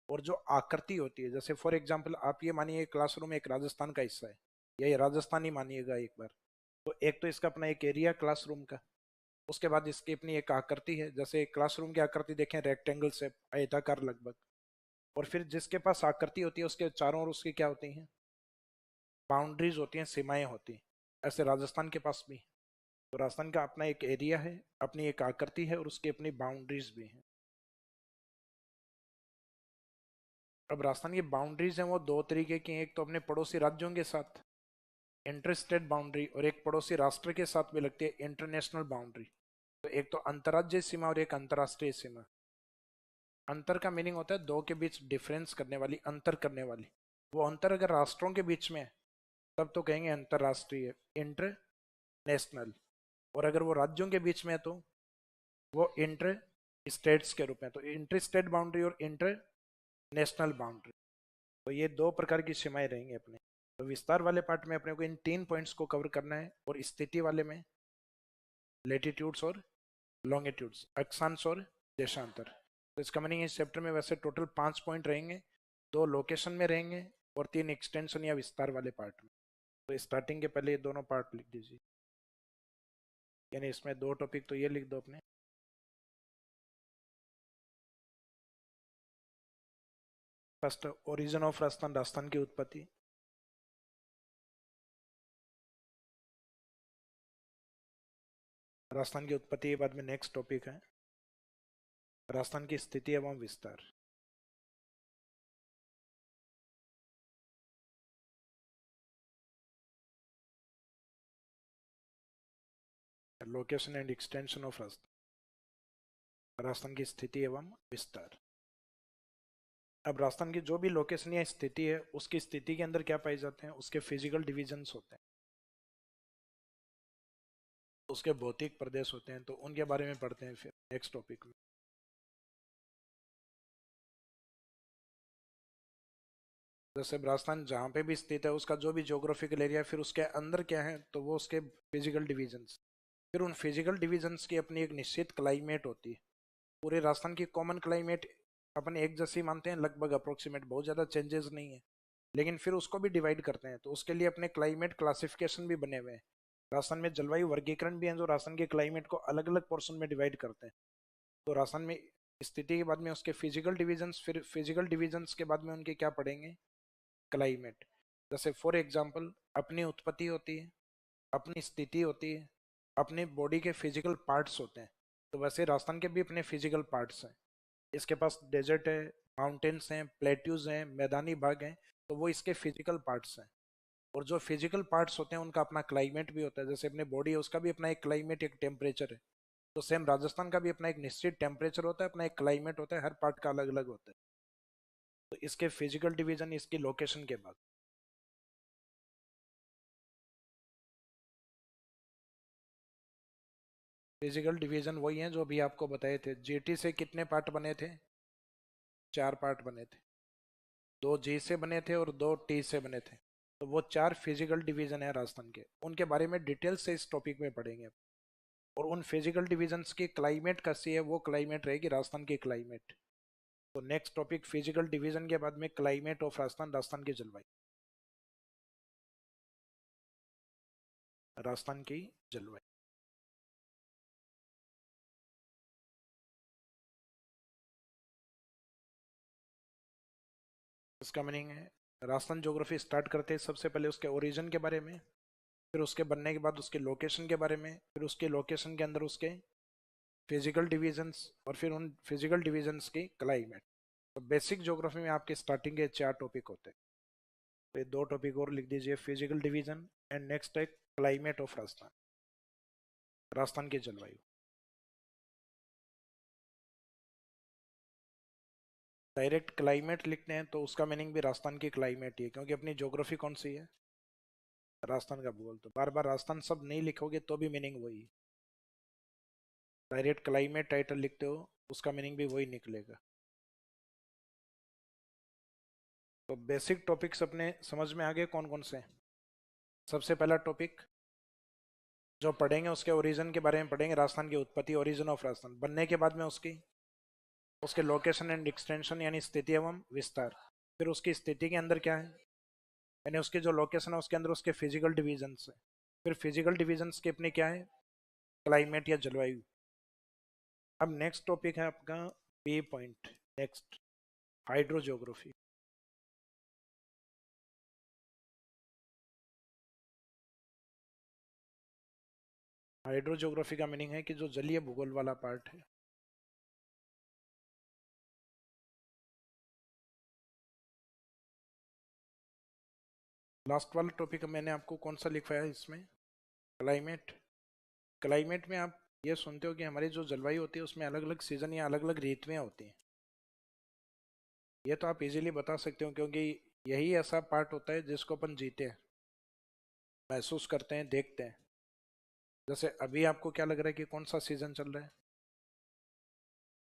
और जो आकृति होती है, जैसे फॉर एग्जाम्पल आप ये मानिए क्लासरूम एक राजस्थान का हिस्सा है, या ये राजस्थान ही मानिएगा एक बार। तो एक तो इसका अपना एक एरिया क्लासरूम का, उसके बाद इसकी अपनी एक आकृति है, जैसे क्लासरूम की आकृति देखें रेक्टेंगल से आयताकार लगभग। और फिर जिसके पास आकृति होती है उसके चारों ओर उसकी क्या होती हैं, बाउंड्रीज होती हैं, सीमाएं होती हैं। ऐसे राजस्थान के पास भी। तो राजस्थान का अपना एक एरिया है, अपनी एक आकृति है और उसकी अपनी बाउंड्रीज भी हैं। अब राजस्थान की बाउंड्रीज हैं वो दो तरीके की हैं, एक तो अपने पड़ोसी राज्यों के साथ इंटर स्टेट बाउंड्री, और एक पड़ोसी राष्ट्र के साथ भी लगती है इंटरनेशनल बाउंड्री। तो एक तो अंतर्राज्यीय सीमा और एक अंतर्राष्ट्रीय सीमा। अंतर का मीनिंग होता है दो के बीच डिफरेंस करने वाली, अंतर करने वाली। वो अंतर अगर राष्ट्रों के बीच में है तब तो कहेंगे अंतर्राष्ट्रीय, इंटरनेशनल। और अगर वो राज्यों के बीच में है तो वो इंटर स्टेट्स के रूप में। तो इंटर स्टेट बाउंड्री और इंटर नेशनल बाउंड्री, तो ये दो प्रकार की सीमाएं रहेंगी अपने। तो विस्तार वाले पार्ट में अपने को इन 3 पॉइंट्स को कवर करना है, और स्थिति वाले में लेटीट्यूड्स और लॉन्गिट्यूड्स, अक्षांश और देशांतर। तो इसका मीनिंग इस चैप्टर में वैसे टोटल 5 पॉइंट रहेंगे, 2 लोकेशन में रहेंगे और 3 एक्सटेंशन या विस्तार वाले पार्ट में। तो स्टार्टिंग के पहले ये दोनों पार्ट लिख दीजिए, यानी इसमें 2 टॉपिक तो ये लिख दो अपने। First origin of Rajasthan, Rajasthan की उत्पत्ति। राजस्थान की उत्पत्ति के बाद में नेक्स्ट टॉपिक है राजस्थान की स्थिति एवं विस्तार। Location and extension of Rajasthan, Rajasthan की स्थिति एवं विस्तार। अब राजस्थान की जो भी लोकेशन या स्थिति है उसकी स्थिति के अंदर क्या पाए जाते हैं, उसके फिजिकल डिविजन्स होते हैं, उसके भौतिक प्रदेश होते हैं। तो उनके बारे में पढ़ते हैं फिर नेक्स्ट टॉपिक में। जैसे राजस्थान जहाँ पे भी स्थित है उसका जो भी ज्योग्राफिकल एरिया, फिर उसके अंदर क्या है तो वो उसके फिजिकल डिविजन्स। फिर उन फिजिकल डिविजन्स की अपनी एक निश्चित क्लाइमेट होती है। पूरे राजस्थान की कॉमन क्लाइमेट अपन एक जैसी मानते हैं, लगभग अप्रोक्सीमेट, बहुत ज़्यादा चेंजेस नहीं है। लेकिन फिर उसको भी डिवाइड करते हैं, तो उसके लिए अपने क्लाइमेट क्लासिफिकेशन भी बने हुए हैं। राजस्थान में जलवायु वर्गीकरण भी है जो राजस्थान के क्लाइमेट को अलग अलग पोर्शन में डिवाइड करते हैं। तो राजस्थान में स्थिति के बाद में उसके फिजिकल डिविजन्स, फिर फिजिकल डिविजन्स के बाद में उनके क्या पढ़ेंगे, क्लाइमेट। जैसे फॉर एग्जाम्पल अपनी उत्पत्ति होती है, अपनी स्थिति होती है, अपने बॉडी के फिजिकल पार्ट्स होते हैं। तो वैसे राजस्थान के भी अपने फिजिकल पार्ट्स हैं। इसके पास डेजर्ट है, माउंटेन्स हैं, प्लेट्यूज हैं, मैदानी भाग हैं। तो वो इसके फिजिकल पार्ट्स हैं। और जो फिजिकल पार्ट्स होते हैं उनका अपना क्लाइमेट भी होता है। जैसे अपने बॉडी है उसका भी अपना एक क्लाइमेट, एक टेम्परेचर है। तो सेम राजस्थान का भी अपना एक निश्चित टेम्परेचर होता है, अपना एक क्लाइमेट होता है, हर पार्ट का अलग अलग होता है। तो इसके फिजिकल डिवीजन इसकी लोकेशन के बाद। फिजिकल डिवीजन वही है जो अभी आपको बताए थे। जीटी से कितने पार्ट बने थे? 4 पार्ट बने थे। 2 जी से बने थे और 2 टी से बने थे। तो वो 4 फिजिकल डिवीजन है राजस्थान के, उनके बारे में डिटेल से इस टॉपिक में पढ़ेंगे। और उन फिजिकल डिवीजन्स की क्लाइमेट कैसी है, वो क्लाइमेट रहेगी राजस्थान की क्लाइमेट। तो नेक्स्ट टॉपिक फिजिकल डिवीजन के बाद में क्लाइमेट ऑफ राजस्थान, राजस्थान की जलवायु, राजस्थान की जलवायु। इसका मीनिंग है, राजस्थान ज्योग्राफी स्टार्ट करते हैं सबसे पहले उसके ओरिजिन के बारे में, फिर उसके बनने के बाद उसके लोकेशन के बारे में, फिर उसके लोकेशन के अंदर उसके फिजिकल डिवीजन्स, और फिर उन फिजिकल डिवीजन्स की क्लाइमेट। तो बेसिक ज्योग्राफी में आपके स्टार्टिंग के 4 टॉपिक होते हैं। तो ये 2 टॉपिक और लिख दीजिए, फिजिकल डिवीजन एंड नेक्स्ट है क्लाइमेट ऑफ राजस्थान, राजस्थान की जलवायु। डायरेक्ट क्लाइमेट लिखते हैं तो उसका मीनिंग भी राजस्थान की क्लाइमेट ही है, क्योंकि अपनी ज्योग्राफी कौन सी है? राजस्थान का भूगोल। तो बार बार राजस्थान सब नहीं लिखोगे तो भी मीनिंग वही है। डायरेक्ट क्लाइमेट टाइटल लिखते हो, उसका मीनिंग भी वही निकलेगा। तो बेसिक टॉपिक्स अपने समझ में आ गए कौन कौन से? सबसे पहला टॉपिक जो पढ़ेंगे उसके ओरिजिन के बारे में पढ़ेंगे, राजस्थान की उत्पत्ति, ओरिजिन ऑफ राजस्थान। बनने के बाद में उसकी उसके लोकेशन एंड एक्सटेंशन यानी स्थिति एवं विस्तार। फिर उसकी स्थिति के अंदर क्या है, यानी उसकी जो लोकेशन है उसके अंदर उसके फिजिकल डिवीजन्स है। फिर फिजिकल डिवीजन्स के अपने क्या है, क्लाइमेट या जलवायु। अब नेक्स्ट टॉपिक है आपका B point, next hydro geography. Hydro geography का मीनिंग है कि जो जलीय भूगोल वाला पार्ट है। लास्ट वाला टॉपिक मैंने आपको कौन सा लिखवाया है इसमें? क्लाइमेट। क्लाइमेट में आप ये सुनते हो कि हमारी जो जलवायु होती है उसमें अलग अलग सीजन या अलग अलग ऋतुएं होती हैं। ये तो आप इजीली बता सकते हो, क्योंकि यही ऐसा पार्ट होता है जिसको अपन जीते हैं, महसूस करते हैं, देखते हैं। जैसे अभी आपको क्या लग रहा है कि कौन सा सीजन चल रहा है?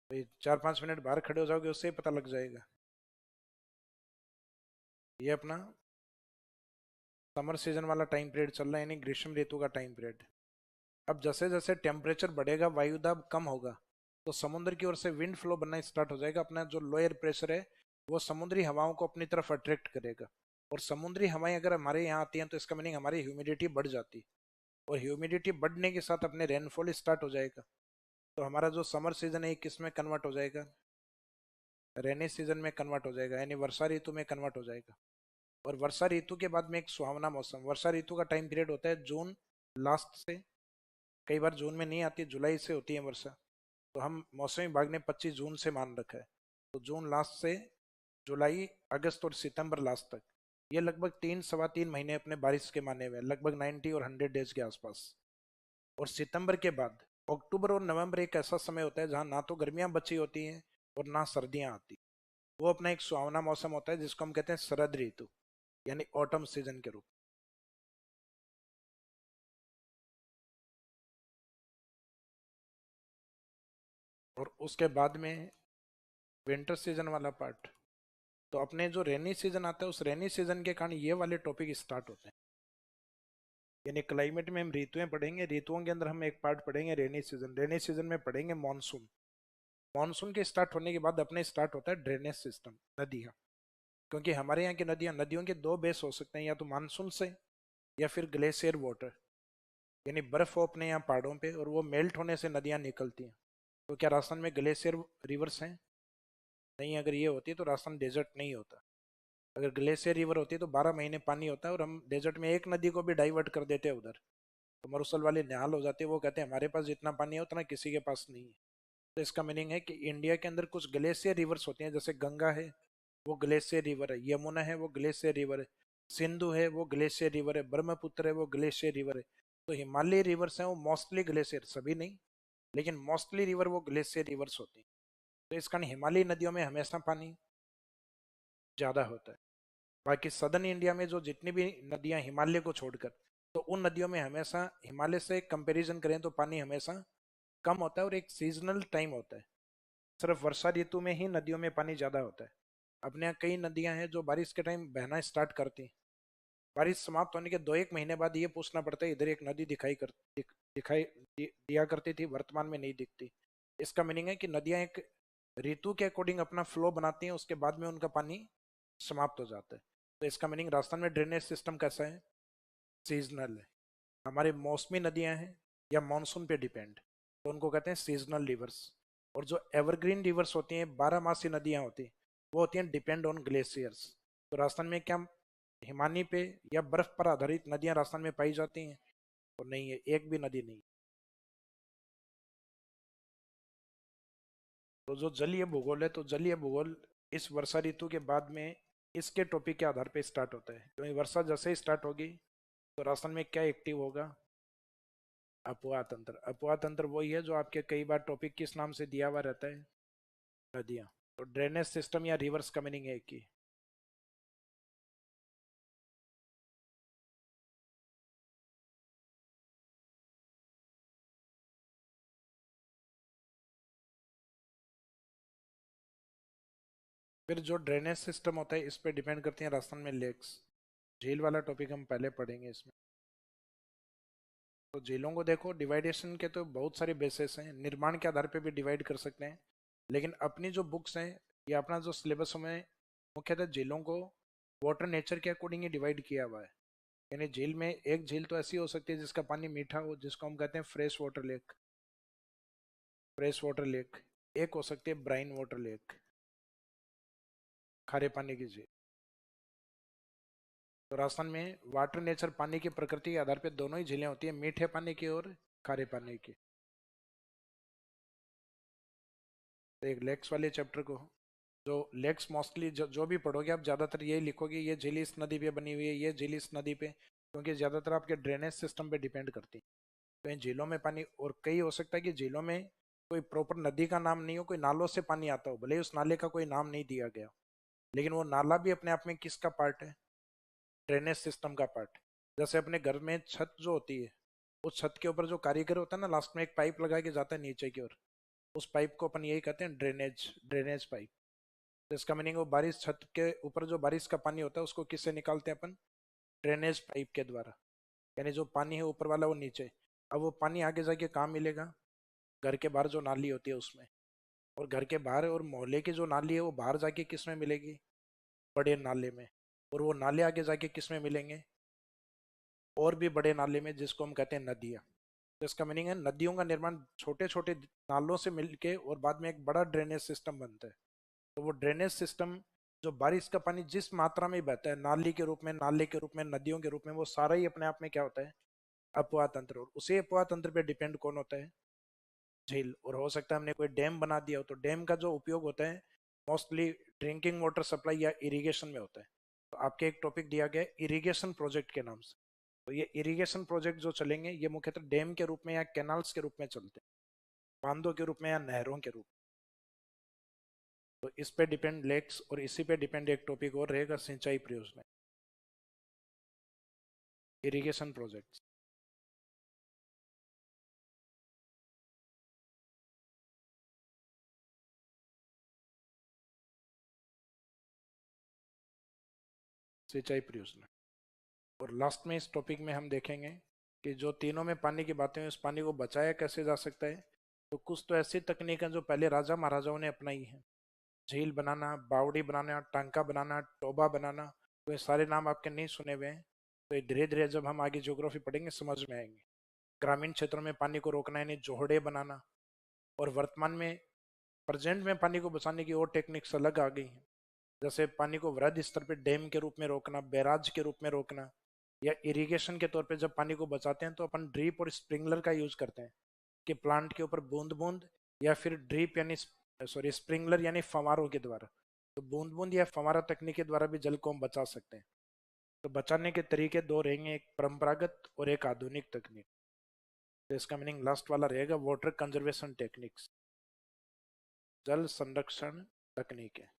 भाई 4-5 मिनट बाहर खड़े हो जाओगे उससे ही पता लग जाएगा। ये अपना समर सीजन वाला टाइम पीरियड चल रहा है, यानी ग्रीष्म ऋतु का टाइम पीरियड। अब जैसे जैसे टेम्परेचर बढ़ेगा, वायुदाब कम होगा, तो समुद्र की ओर से विंड फ्लो बनना स्टार्ट हो जाएगा। अपना जो लोअर प्रेशर है वो समुद्री हवाओं को अपनी तरफ अट्रैक्ट करेगा, और समुद्री हवाएं अगर हमारे यहाँ आती हैं तो इसका मीनिंग हमारी ह्यूमिडिटी बढ़ जाती है, और ह्यूमिडिटी बढ़ने के साथ अपने रेनफॉल स्टार्ट हो जाएगा। तो हमारा जो समर सीजन है किस में कन्वर्ट हो जाएगा? रेनी सीजन में कन्वर्ट हो जाएगा, यानी वर्षा ऋतु में कन्वर्ट हो जाएगा। और वर्षा ऋतु के बाद में एक सुहावना मौसम, वर्षा ऋतु का टाइम पीरियड होता है जून लास्ट से, कई बार जून में नहीं आती, जुलाई से होती है वर्षा। तो हम मौसम विभाग ने 25 जून से मान रखा है। तो जून लास्ट से जुलाई, अगस्त और सितंबर लास्ट तक, ये लगभग 3 सवा 3 महीने अपने बारिश के माने हुए हैं, लगभग 90 और 100 डेज के आसपास। और सितंबर के बाद अक्टूबर और नवंबर एक ऐसा समय होता है जहाँ ना तो गर्मियाँ बची होती हैं और ना सर्दियाँ आती। वो अपना एक सुहावना मौसम होता है जिसको हम कहते हैं शरद ऋतु, यानी ऑटम सीजन के रूप। और उसके बाद में विंटर सीजन वाला पार्ट। तो अपने जो रेनी सीजन आता है उस रेनी सीजन के कारण ये वाले टॉपिक स्टार्ट होते हैं। यानी क्लाइमेट में हम ऋतुएं पढ़ेंगे, ऋतुओं के अंदर हम एक पार्ट पढ़ेंगे रेनी सीजन, रेनी सीजन में पढ़ेंगे मानसून। मानसून के स्टार्ट होने के बाद अपने स्टार्ट होता है ड्रेनेज सिस्टम, नदियाँ। क्योंकि हमारे यहाँ की नदियाँ, नदियों के 2 बेस हो सकते हैं, या तो मानसून से या फिर ग्लेशियर वाटर, यानी बर्फ हो अपने यहाँ पहाड़ों पे और वो मेल्ट होने से नदियाँ निकलती हैं। तो क्या राजस्थान में ग्लेशियर रिवर्स हैं? नहीं, अगर ये होती तो राजस्थान डेजर्ट नहीं होता। अगर ग्लेशियर रिवर होती तो 12 महीने पानी होता है, और हम डेजर्ट में एक नदी को भी डाइवर्ट कर देते हैं उधर, तो मरुस्थल वाले निहाल हो जाते हैं। वो कहते हैं हमारे पास जितना पानी है उतना किसी के पास नहीं है। तो इसका मीनिंग है कि इंडिया के अंदर कुछ ग्लेशियर रिवर्स होती हैं, जैसे गंगा है वो ग्लेशियर रिवर है, यमुना है वो ग्लेशियर रिवर है, सिंधु है वो ग्लेशियर रिवर है, ब्रह्मपुत्र है वो ग्लेशियर रिवर है। तो हिमालय रिवर्स हैं वो मोस्टली ग्लेशियर, सभी नहीं, लेकिन मोस्टली रिवर वो ग्लेशियर रिवर्स होती हैं। तो इस कारण हिमालयी नदियों में हमेशा पानी, ज़्यादा होता है। बाकी सदर्न इंडिया में जो जितनी भी नदियां हिमालय को छोड़कर, तो उन नदियों में हमेशा हिमालय से कंपैरिजन करें तो पानी हमेशा कम होता है, और एक सीजनल टाइम होता है। सिर्फ वर्षा ऋतु में ही नदियों में पानी ज़्यादा होता है। अपने यहाँ कई नदियां हैं जो बारिश के टाइम बहना स्टार्ट करती हैं, बारिश समाप्त होने के 2 1 महीने बाद ये पूछना पड़ता है, इधर एक नदी दिखाई दिया करती थी, वर्तमान में नहीं दिखती। इसका मीनिंग है कि नदियां एक ऋतु के अकॉर्डिंग अपना फ्लो बनाती हैं, उसके बाद में उनका पानी समाप्त हो जाता है। तो इसका मीनिंग राजस्थान में ड्रेनेज सिस्टम कैसा है? सीजनल है। हमारे मौसमी नदियां हैं या मानसून पे डिपेंड, तो उनको कहते हैं सीजनल रिवर्स। और जो एवरग्रीन रिवर्स होती हैं, 12 मासी नदियां होती हैं, वो होती हैं डिपेंड ऑन ग्लेशियर्स। तो राजस्थान में क्या हिमानी पे या बर्फ पर आधारित नदियां राजस्थान में पाई जाती हैं? तो नहीं है, एक भी नदी नहीं। तो जो जलीय भूगोल है, तो जलीय भूगोल इस वर्षा ऋतु के बाद में इसके टॉपिक के आधार पे स्टार्ट होता है, क्योंकि वर्षा जैसे ही स्टार्ट होगी तो राजस्थान में क्या एक्टिव होगा? अपवाह तंत्र। अपवाह तंत्र वही है जो आपके कई बार टॉपिक किस नाम से दिया हुआ रहता है? नदियाँ। तो ड्रेनेज सिस्टम या रिवर्स का मीनिंग है कि फिर जो ड्रेनेज सिस्टम होता है इस पे डिपेंड करती हैं राजस्थान में लेक्स। झील वाला टॉपिक हम पहले पढ़ेंगे इसमें। तो झीलों को देखो, डिवाइडेशन के तो बहुत सारे बेसिस हैं, निर्माण के आधार पे भी डिवाइड कर सकते हैं। लेकिन अपनी जो बुक्स हैं या अपना जो सिलेबस में मुख्यतः झीलों को वाटर नेचर के अकॉर्डिंग ही डिवाइड किया हुआ है। यानी झील में एक झील तो ऐसी हो सकती है जिसका पानी मीठा हो, जिसको हम कहते हैं fresh water lake. Fresh water lake. एक हो सकती है ब्राइन वाटर लेक, खारे पानी की झील। तो राजस्थान में वाटर नेचर पानी की प्रकृति के आधार पे दोनों ही झीलें होती है, मीठे पानी की और खारे पानी की। तो एक लेक्स वाले चैप्टर को, जो लेक्स मोस्टली जो भी पढ़ोगे आप ज़्यादातर यही लिखोगे, ये झील इस नदी पे बनी हुई है, ये झील इस नदी पे, क्योंकि ज़्यादातर आपके ड्रेनेज सिस्टम पे डिपेंड करती है। तो इन झीलों में पानी, और कई हो सकता है कि झीलों में कोई प्रॉपर नदी का नाम नहीं हो, कोई नालों से पानी आता हो, भले ही उस नाले का कोई नाम नहीं दिया गया, लेकिन वो नाला भी अपने आप में किसका पार्ट है? ड्रेनेज सिस्टम का पार्ट। जैसे अपने घर में छत जो होती है, उस छत के ऊपर जो कारीगर होता है ना, लास्ट में एक पाइप लगा के जाता है नीचे की ओर, उस पाइप को अपन यही कहते हैं ड्रेनेज, ड्रेनेज पाइप। तो इसका मीनिंग वो बारिश, छत के ऊपर जो बारिश का पानी होता है उसको किससे निकालते हैं अपन? ड्रेनेज पाइप के द्वारा। यानी जो पानी है ऊपर वाला वो नीचे। अब वो पानी आगे जाके कहाँ मिलेगा? घर के बाहर जो नाली होती है उसमें। और घर के बाहर और मोहल्ले की जो नाली है वो बाहर जाके किस में मिलेगी? बड़े नाले में। और वो नाले आगे जाके किस में मिलेंगे? और भी बड़े नाले में, जिसको हम कहते हैं नदियाँ। तो इसका मीनिंग है नदियों का निर्माण छोटे छोटे नालों से मिलके और बाद में एक बड़ा ड्रेनेज सिस्टम बनता है। तो वो ड्रेनेज सिस्टम, जो बारिश का पानी जिस मात्रा में बहता है नाली के रूप में, नाले के रूप में, नदियों के रूप में, वो सारा ही अपने आप में क्या होता है? अपवाह तंत्र। और उसी अपवाह तंत्र पे डिपेंड कौन होता है? झील। और हो सकता है हमने कोई डैम बना दिया हो, तो डैम का जो उपयोग होता है मोस्टली ड्रिंकिंग वाटर सप्लाई या इरिगेशन में होता है। तो आपके एक टॉपिक दिया गया है इरिगेशन प्रोजेक्ट के नाम से। तो ये इरिगेशन प्रोजेक्ट जो चलेंगे ये मुख्यतः डैम के रूप में या कैनाल्स के रूप में चलते हैं, बांधों के रूप में या नहरों के रूप में। तो इस पे डिपेंड लेक्स, और इसी पे डिपेंड एक टॉपिक और रहेगा, सिंचाई परियोजना, इरिगेशन प्रोजेक्ट। सिंचाई परियोजना। और लास्ट में इस टॉपिक में हम देखेंगे कि जो तीनों में पानी की बातें हैं, उस पानी को बचाया कैसे जा सकता है। तो कुछ तो ऐसी तकनीक हैं जो पहले राजा महाराजाओं ने अपनाई है। झील बनाना, बावड़ी बनाना, टांका बनाना, टोबा बनाना। तो ये सारे नाम आपके नहीं सुने हुए हैं। तो ये धीरे धीरे जब हम आगे ज्योग्राफी पढ़ेंगे समझ में आएंगे। ग्रामीण क्षेत्रों में पानी को रोकना यानी जोहड़े बनाना। और वर्तमान में, प्रेजेंट में पानी को बचाने की और टेक्निक्स अलग आ गई हैं। जैसे पानी को वृहद स्तर पे डैम के रूप में रोकना, बैराज के रूप में रोकना, या इरिगेशन के तौर पे जब पानी को बचाते हैं तो अपन ड्रिप और स्प्रिंकलर का यूज करते हैं कि प्लांट के ऊपर बूंद बूंद, या फिर ड्रिप यानी सॉरी स्प्रिंकलर यानी फवारों के द्वारा। तो बूंद बूंद या फवारा तकनीक के द्वारा भी जल को हम बचा सकते हैं। तो बचाने के तरीके दो रहेंगे, एक परंपरागत और एक आधुनिक तकनीक। तो इसका मीनिंग लास्ट वाला रहेगा वाटर कंजर्वेशन टेक्निक्स, जल संरक्षण तकनीक है।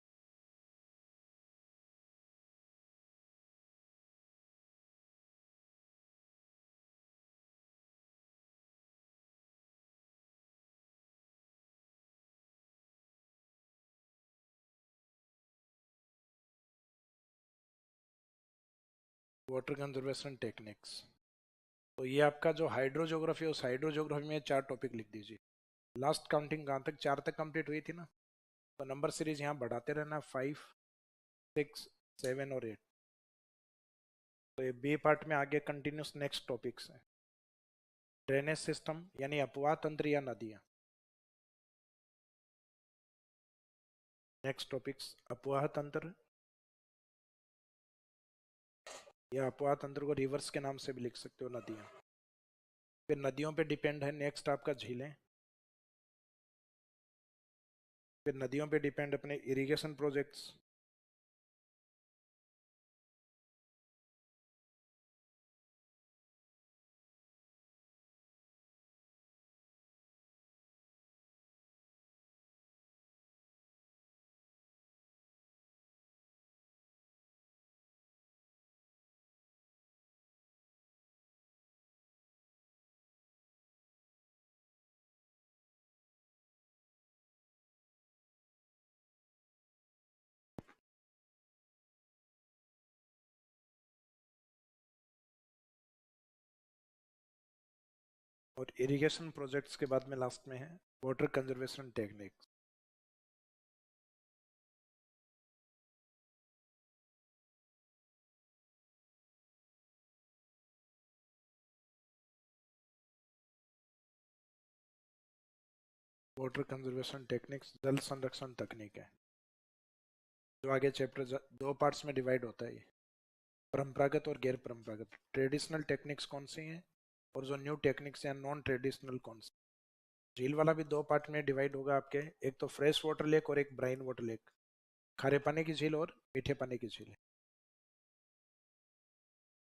Water conservation techniques. तो ये आपका जो हाइड्रोजोग्राफी है उस हाइड्रोजोग्राफी में 4 टॉपिक लिख दीजिए। लास्ट काउंटिंग कहाँ तक, 4 तक कंप्लीट हुई थी ना, तो नंबर सीरीज यहाँ बढ़ाते रहना, 5, 6, 7 और 8। तो ये बी पार्ट में आगे कंटिन्यूस नेक्स्ट टॉपिक्स है। ड्रेनेज सिस्टम यानी अपवाह तंत्र या नदियाँ। नेक्स्ट टॉपिक्स अपवाह तंत्र या अपवाह तंत्र को रिवर्स के नाम से भी लिख सकते हो, नदियाँ। फिर नदियों पे डिपेंड है नेक्स्ट आपका झीलें। फिर नदियों पे डिपेंड अपने इरिगेशन प्रोजेक्ट्स। और इरिगेशन प्रोजेक्ट्स के बाद में लास्ट में है water conservation techniques. Water conservation techniques जल संरक्षण तकनीक है, जो आगे चैप्टर 2 पार्ट्स में डिवाइड होता है। परंपरागत और गैर परंपरागत ट्रेडिशनल टेक्निक्स कौन सी हैं, और जो न्यू टेक्निक्स या नॉन ट्रेडिशनल कौन सी। झील वाला भी 2 पार्ट में डिवाइड होगा आपके, एक तो फ्रेश वाटर लेक और एक ब्राइन वाटर लेक, खारे पानी की झील और मीठे पानी की झील।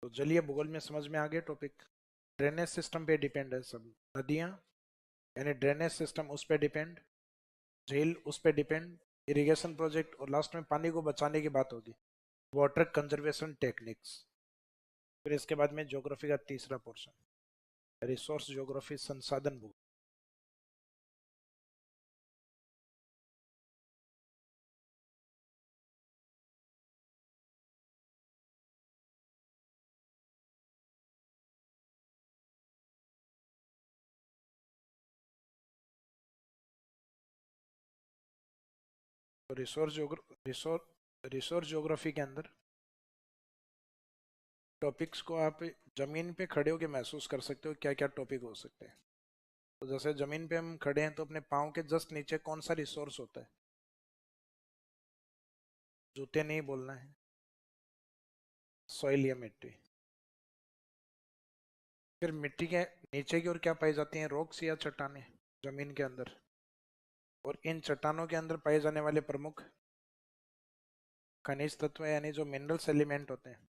तो जलीय भूगोल में समझ में आ गए टॉपिक। ड्रेनेज सिस्टम पे डिपेंड है सब, नदियाँ यानी ड्रेनेज सिस्टम उस पर डिपेंड, झील उस पर डिपेंड, इरिगेशन प्रोजेक्ट, और लास्ट में पानी को बचाने की बात होगी, वाटर कंजर्वेशन टेक्निक्स। फिर इसके बाद में ज्योग्राफी का तीसरा पोर्शन, रिसोर्स ज्योग्राफी, संसाधन भूगोल। तो रिसोर्स ज्योग्राफी के अंदर टॉपिक्स को आप जमीन पे खड़े होकर महसूस कर सकते हो क्या क्या टॉपिक हो सकते हैं। तो जैसे जमीन पे हम खड़े हैं तो अपने पाँव के जस्ट नीचे कौन सा रिसोर्स होता है, जूते नहीं बोलना है, सॉइल या मिट्टी। फिर मिट्टी के नीचे की ओर क्या पाई जाती हैं, रॉक्स या चट्टानें जमीन के अंदर, और इन चट्टानों के अंदर पाए जाने वाले प्रमुख खनिज तत्व यानी जो मिनरल्स एलिमेंट होते हैं।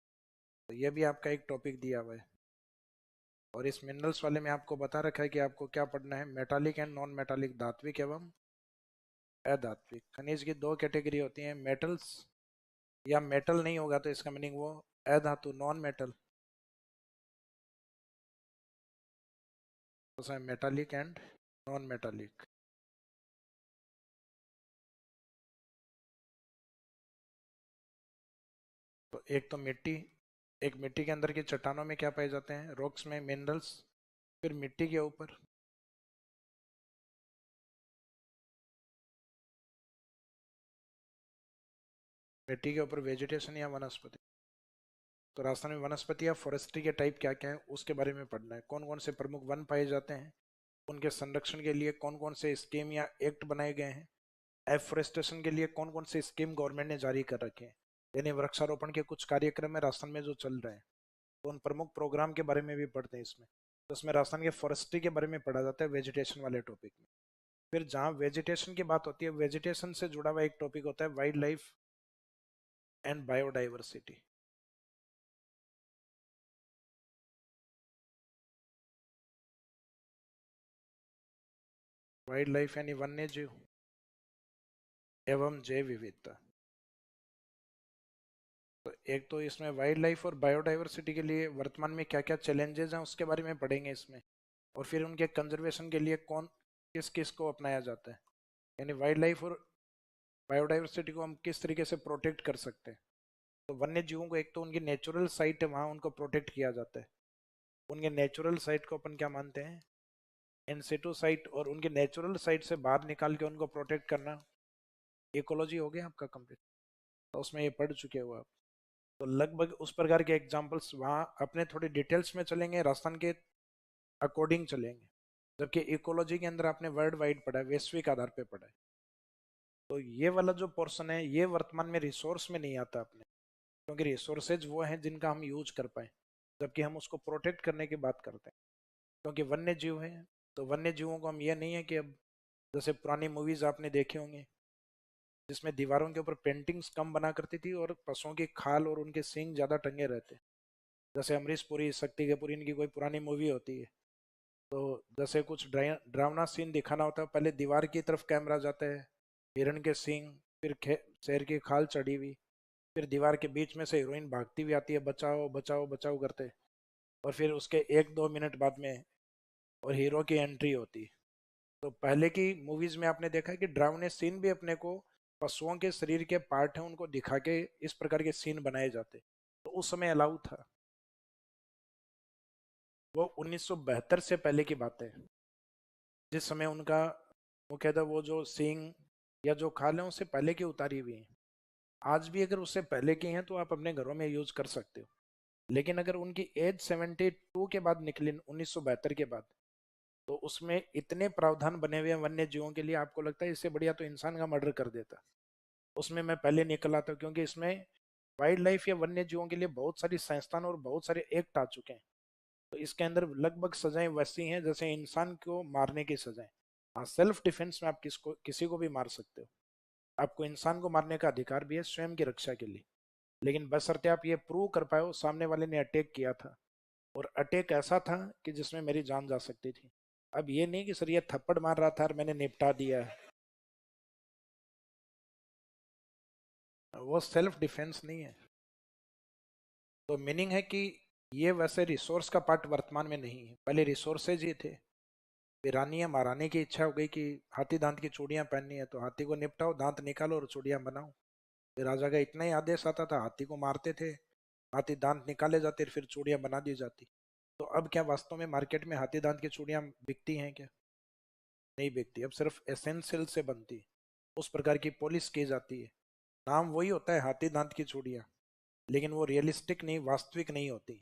तो ये भी आपका एक टॉपिक दिया हुआ है। और इस मिनरल्स वाले में आपको बता रखा है कि आपको क्या पढ़ना है, मेटालिक एंड नॉन मेटालिक, धात्विक एवं अधात्विक। खनिज की 2 कैटेगरी होती हैं, मेटल्स या मेटल नहीं होगा तो इसका मीनिंग वो अधातु, नॉन मेटल, तो मेटालिक एंड नॉन मेटालिक। तो एक तो मिट्टी, एक मिट्टी के अंदर की चट्टानों में क्या पाए जाते हैं, रॉक्स में मिनरल्स। फिर मिट्टी के ऊपर वेजिटेशन या वनस्पति। तो राजस्थान में वनस्पति या फॉरेस्ट्री के टाइप क्या क्या है उसके बारे में पढ़ना है, कौन कौन से प्रमुख वन पाए जाते हैं, उनके संरक्षण के लिए कौन कौन से स्कीम या एक्ट बनाए गए हैं, एफोरेस्टेशन के लिए कौन कौन से स्कीम गवर्नमेंट ने जारी कर रखे हैं, यानी वृक्षारोपण के कुछ कार्यक्रम है राजस्थान में जो चल रहे हैं, तो उन प्रमुख प्रोग्राम के बारे में भी पढ़ते हैं इसमें। तो इसमें राजस्थान के फॉरेस्ट्री के बारे में पढ़ा जाता है वेजिटेशन वाले टॉपिक में। फिर जहाँ वेजिटेशन की बात होती है, वेजिटेशन से जुड़ा हुआ एक टॉपिक होता है wild life and biodiversity. Wild life यानी वन्य जीव एवं जैव विविधता। तो एक तो इसमें वाइल्ड लाइफ और बायोडाइवर्सिटी के लिए वर्तमान में क्या क्या चैलेंजेस हैं उसके बारे में पढ़ेंगे इसमें, और फिर उनके कंजर्वेशन के लिए कौन किस किस को अपनाया जाता है, यानी वाइल्ड लाइफ और बायोडाइवर्सिटी को हम किस तरीके से प्रोटेक्ट कर सकते हैं। तो वन्य जीवों को एक तो उनकी नेचुरल साइट है, वहां उनको प्रोटेक्ट किया जाता है। उनके नेचुरल साइट को अपन क्या मानते हैं, इन सिटू साइट, और उनके नेचुरल साइट से बाहर निकाल के उनको प्रोटेक्ट करना, इकोलॉजी हो गया आपका कंप्लीट। तो उसमें ये पढ़ चुके हो आप। तो लगभग उस प्रकार के एग्जाम्पल्स वहाँ अपने थोड़ी डिटेल्स में चलेंगे, राजस्थान के अकॉर्डिंग चलेंगे। जबकि इकोलॉजी के अंदर आपने वर्ल्ड वाइड पढ़ा है, वैश्विक आधार पे पढ़ा है। तो ये वाला जो पोर्शन है ये वर्तमान में रिसोर्स में नहीं आता अपने, क्योंकि रिसोर्सेज वो हैं जिनका हम यूज कर पाए, जबकि हम उसको प्रोटेक्ट करने की बात करते हैं। क्योंकि वन्य जीव है, तो वन्य जीवों को हम ये नहीं है कि अब जैसे पुरानी मूवीज आपने देखे होंगे जिसमें दीवारों के ऊपर पेंटिंग्स कम बना करती थी और पशुओं की खाल और उनके सींग ज्यादा टंगे रहते, जैसे अमरीश पुरी, शक्ति कपूर, इनकी कोई पुरानी मूवी होती है तो जैसे कुछ डरावना सीन दिखाना होता है, पहले दीवार की तरफ कैमरा जाता है, हिरण के सींग, फिर शेर की खाल चढ़ी हुई, फिर दीवार के बीच में से हीरोइन भागती हुई आती है, बचाओ बचाओ बचाओ करते, और फिर उसके 1-2 मिनट बाद में और हीरो की एंट्री होती है। तो पहले की मूवीज में आपने देखा है कि डरावने सीन भी अपने को पशुओं के शरीर के पार्ट हैं उनको दिखा के इस प्रकार के सीन बनाए जाते, तो उस समय अलाउ था। वो 1972 से पहले की बात है, जिस समय उनका मुख्यतः वो जो सींग या जो खाल है उससे पहले की उतारी हुई है। आज भी अगर उससे पहले की हैं तो आप अपने घरों में यूज कर सकते हो, लेकिन अगर उनकी एज 72 के बाद निकली, 1972 के बाद, तो उसमें इतने प्रावधान बने हुए हैं वन्य जीवों के लिए, आपको लगता है इससे बढ़िया तो इंसान का मर्डर कर देता। उसमें मैं पहले निकल आता हूँ, क्योंकि इसमें वाइल्ड लाइफ या वन्य जीवों के लिए बहुत सारी संस्थान और बहुत सारे एक्ट आ चुके हैं। तो इसके अंदर लगभग सजाएं वैसी हैं जैसे इंसान को मारने की सजाएं। हाँ, सेल्फ डिफेंस में आप किसको किसी को भी मार सकते हो, आपको इंसान को मारने का अधिकार भी है स्वयं की रक्षा के लिए, लेकिन बशर्ते आप ये प्रूव कर पाए हो सामने वाले ने अटैक किया था, और अटैक ऐसा था कि जिसमें मेरी जान जा सकती थी। अब ये नहीं कि सर ये थप्पड़ मार रहा था और मैंने निपटा दिया है, वो सेल्फ डिफेंस नहीं है। तो मीनिंग है कि ये वैसे रिसोर्स का पार्ट वर्तमान में नहीं है, पहले रिसोर्सेज ही थे। ईरानी महारानी की इच्छा हो गई कि हाथी दांत की चूड़ियां पहननी है, तो हाथी को निपटाओ, दांत निकालो और चूड़ियां बनाओ। फिर राजा का इतना ही आदेश आता था, हाथी को मारते थे, हाथी दांत निकाले जाते, फिर चूड़ियां बना दी जाती। तो अब क्या वास्तव में मार्केट में हाथी दांत की चूड़ियां बिकती हैं क्या? नहीं बिकती, अब सिर्फ एसेंशियल से बनती है, उस प्रकार की पॉलिश की जाती है। नाम वही होता है हाथी दांत की चूड़ियां, लेकिन वो रियलिस्टिक नहीं, वास्तविक नहीं होती।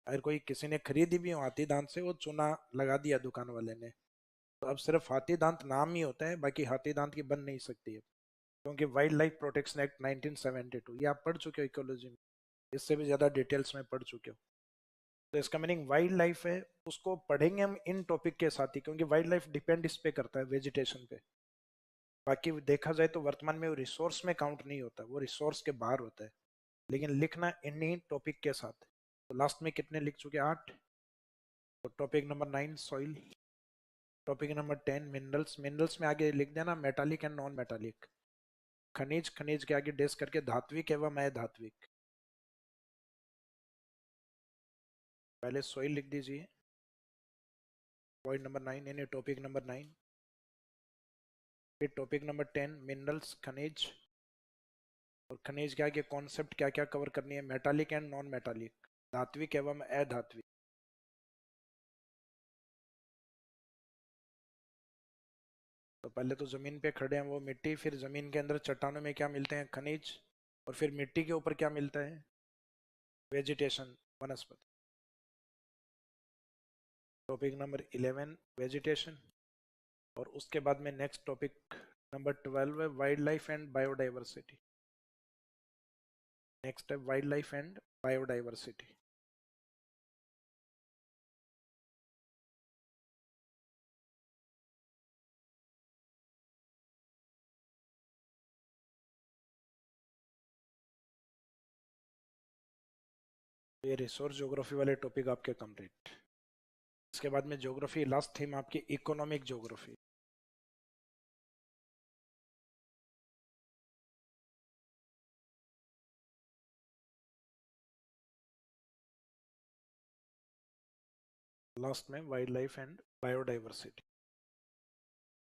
अगर कोई किसी ने खरीदी भी हो हाथी दांत से, वो चूना लगा दिया दुकान वाले ने, तो अब सिर्फ हाथी दांत नाम ही होता है, बाकी हाथी दांत की बन नहीं सकती है। क्योंकि वाइल्ड लाइफ प्रोटेक्शन एक्ट 1972 ये आप पढ़ चुके हो इकोलॉजी में, इससे भी ज्यादा डिटेल्स में पढ़ चुके हो। तो इसका मीनिंग वाइल्ड लाइफ है, उसको पढ़ेंगे हम इन टॉपिक के साथ ही, क्योंकि वाइल्ड लाइफ डिपेंड इस पे करता है, वेजिटेशन पे। बाकी देखा जाए तो वर्तमान में वो रिसोर्स में काउंट नहीं होता, वो रिसोर्स के बाहर होता है, लेकिन लिखना इन्हीं टॉपिक के साथ। तो लास्ट में कितने लिख चुके, 8। तो topic number 9 soil, topic number 10 minerals, minerals में आगे लिख देना मेटालिक एंड नॉन मेटालिक। खनिज, खनिज के आगे डेस करके धात्विक एवं अधात्विक। पहले सॉइल लिख दीजिए, पॉइंट नंबर 9 यानी टॉपिक नंबर 9। फिर टॉपिक नंबर 10 मिनरल्स, खनिज, और खनिज के आगे कॉन्सेप्ट क्या क्या कवर करनी है, मेटालिक एंड नॉन मेटालिक, धात्विक एवं अधात्विक। तो पहले तो जमीन पे खड़े हैं वो मिट्टी, फिर जमीन के अंदर चट्टानों में क्या मिलते हैं, खनिज, और फिर मिट्टी के ऊपर क्या मिलता है, वेजिटेशन, वनस्पति। टॉपिक नंबर 11 वेजिटेशन, और उसके बाद में नेक्स्ट टॉपिक नंबर 12 है wild life and biodiversity. Next है वाइल्ड लाइफ एंड बायोडाइवर्सिटी। ये रिसोर्स ज्योग्राफी वाले टॉपिक आपके कंप्लीट। इसके बाद में ज्योग्राफी, लास्ट थीम आपकी इकोनॉमिक ज्योग्राफी। लास्ट में वाइल्ड लाइफ एंड बायोडाइवर्सिटी।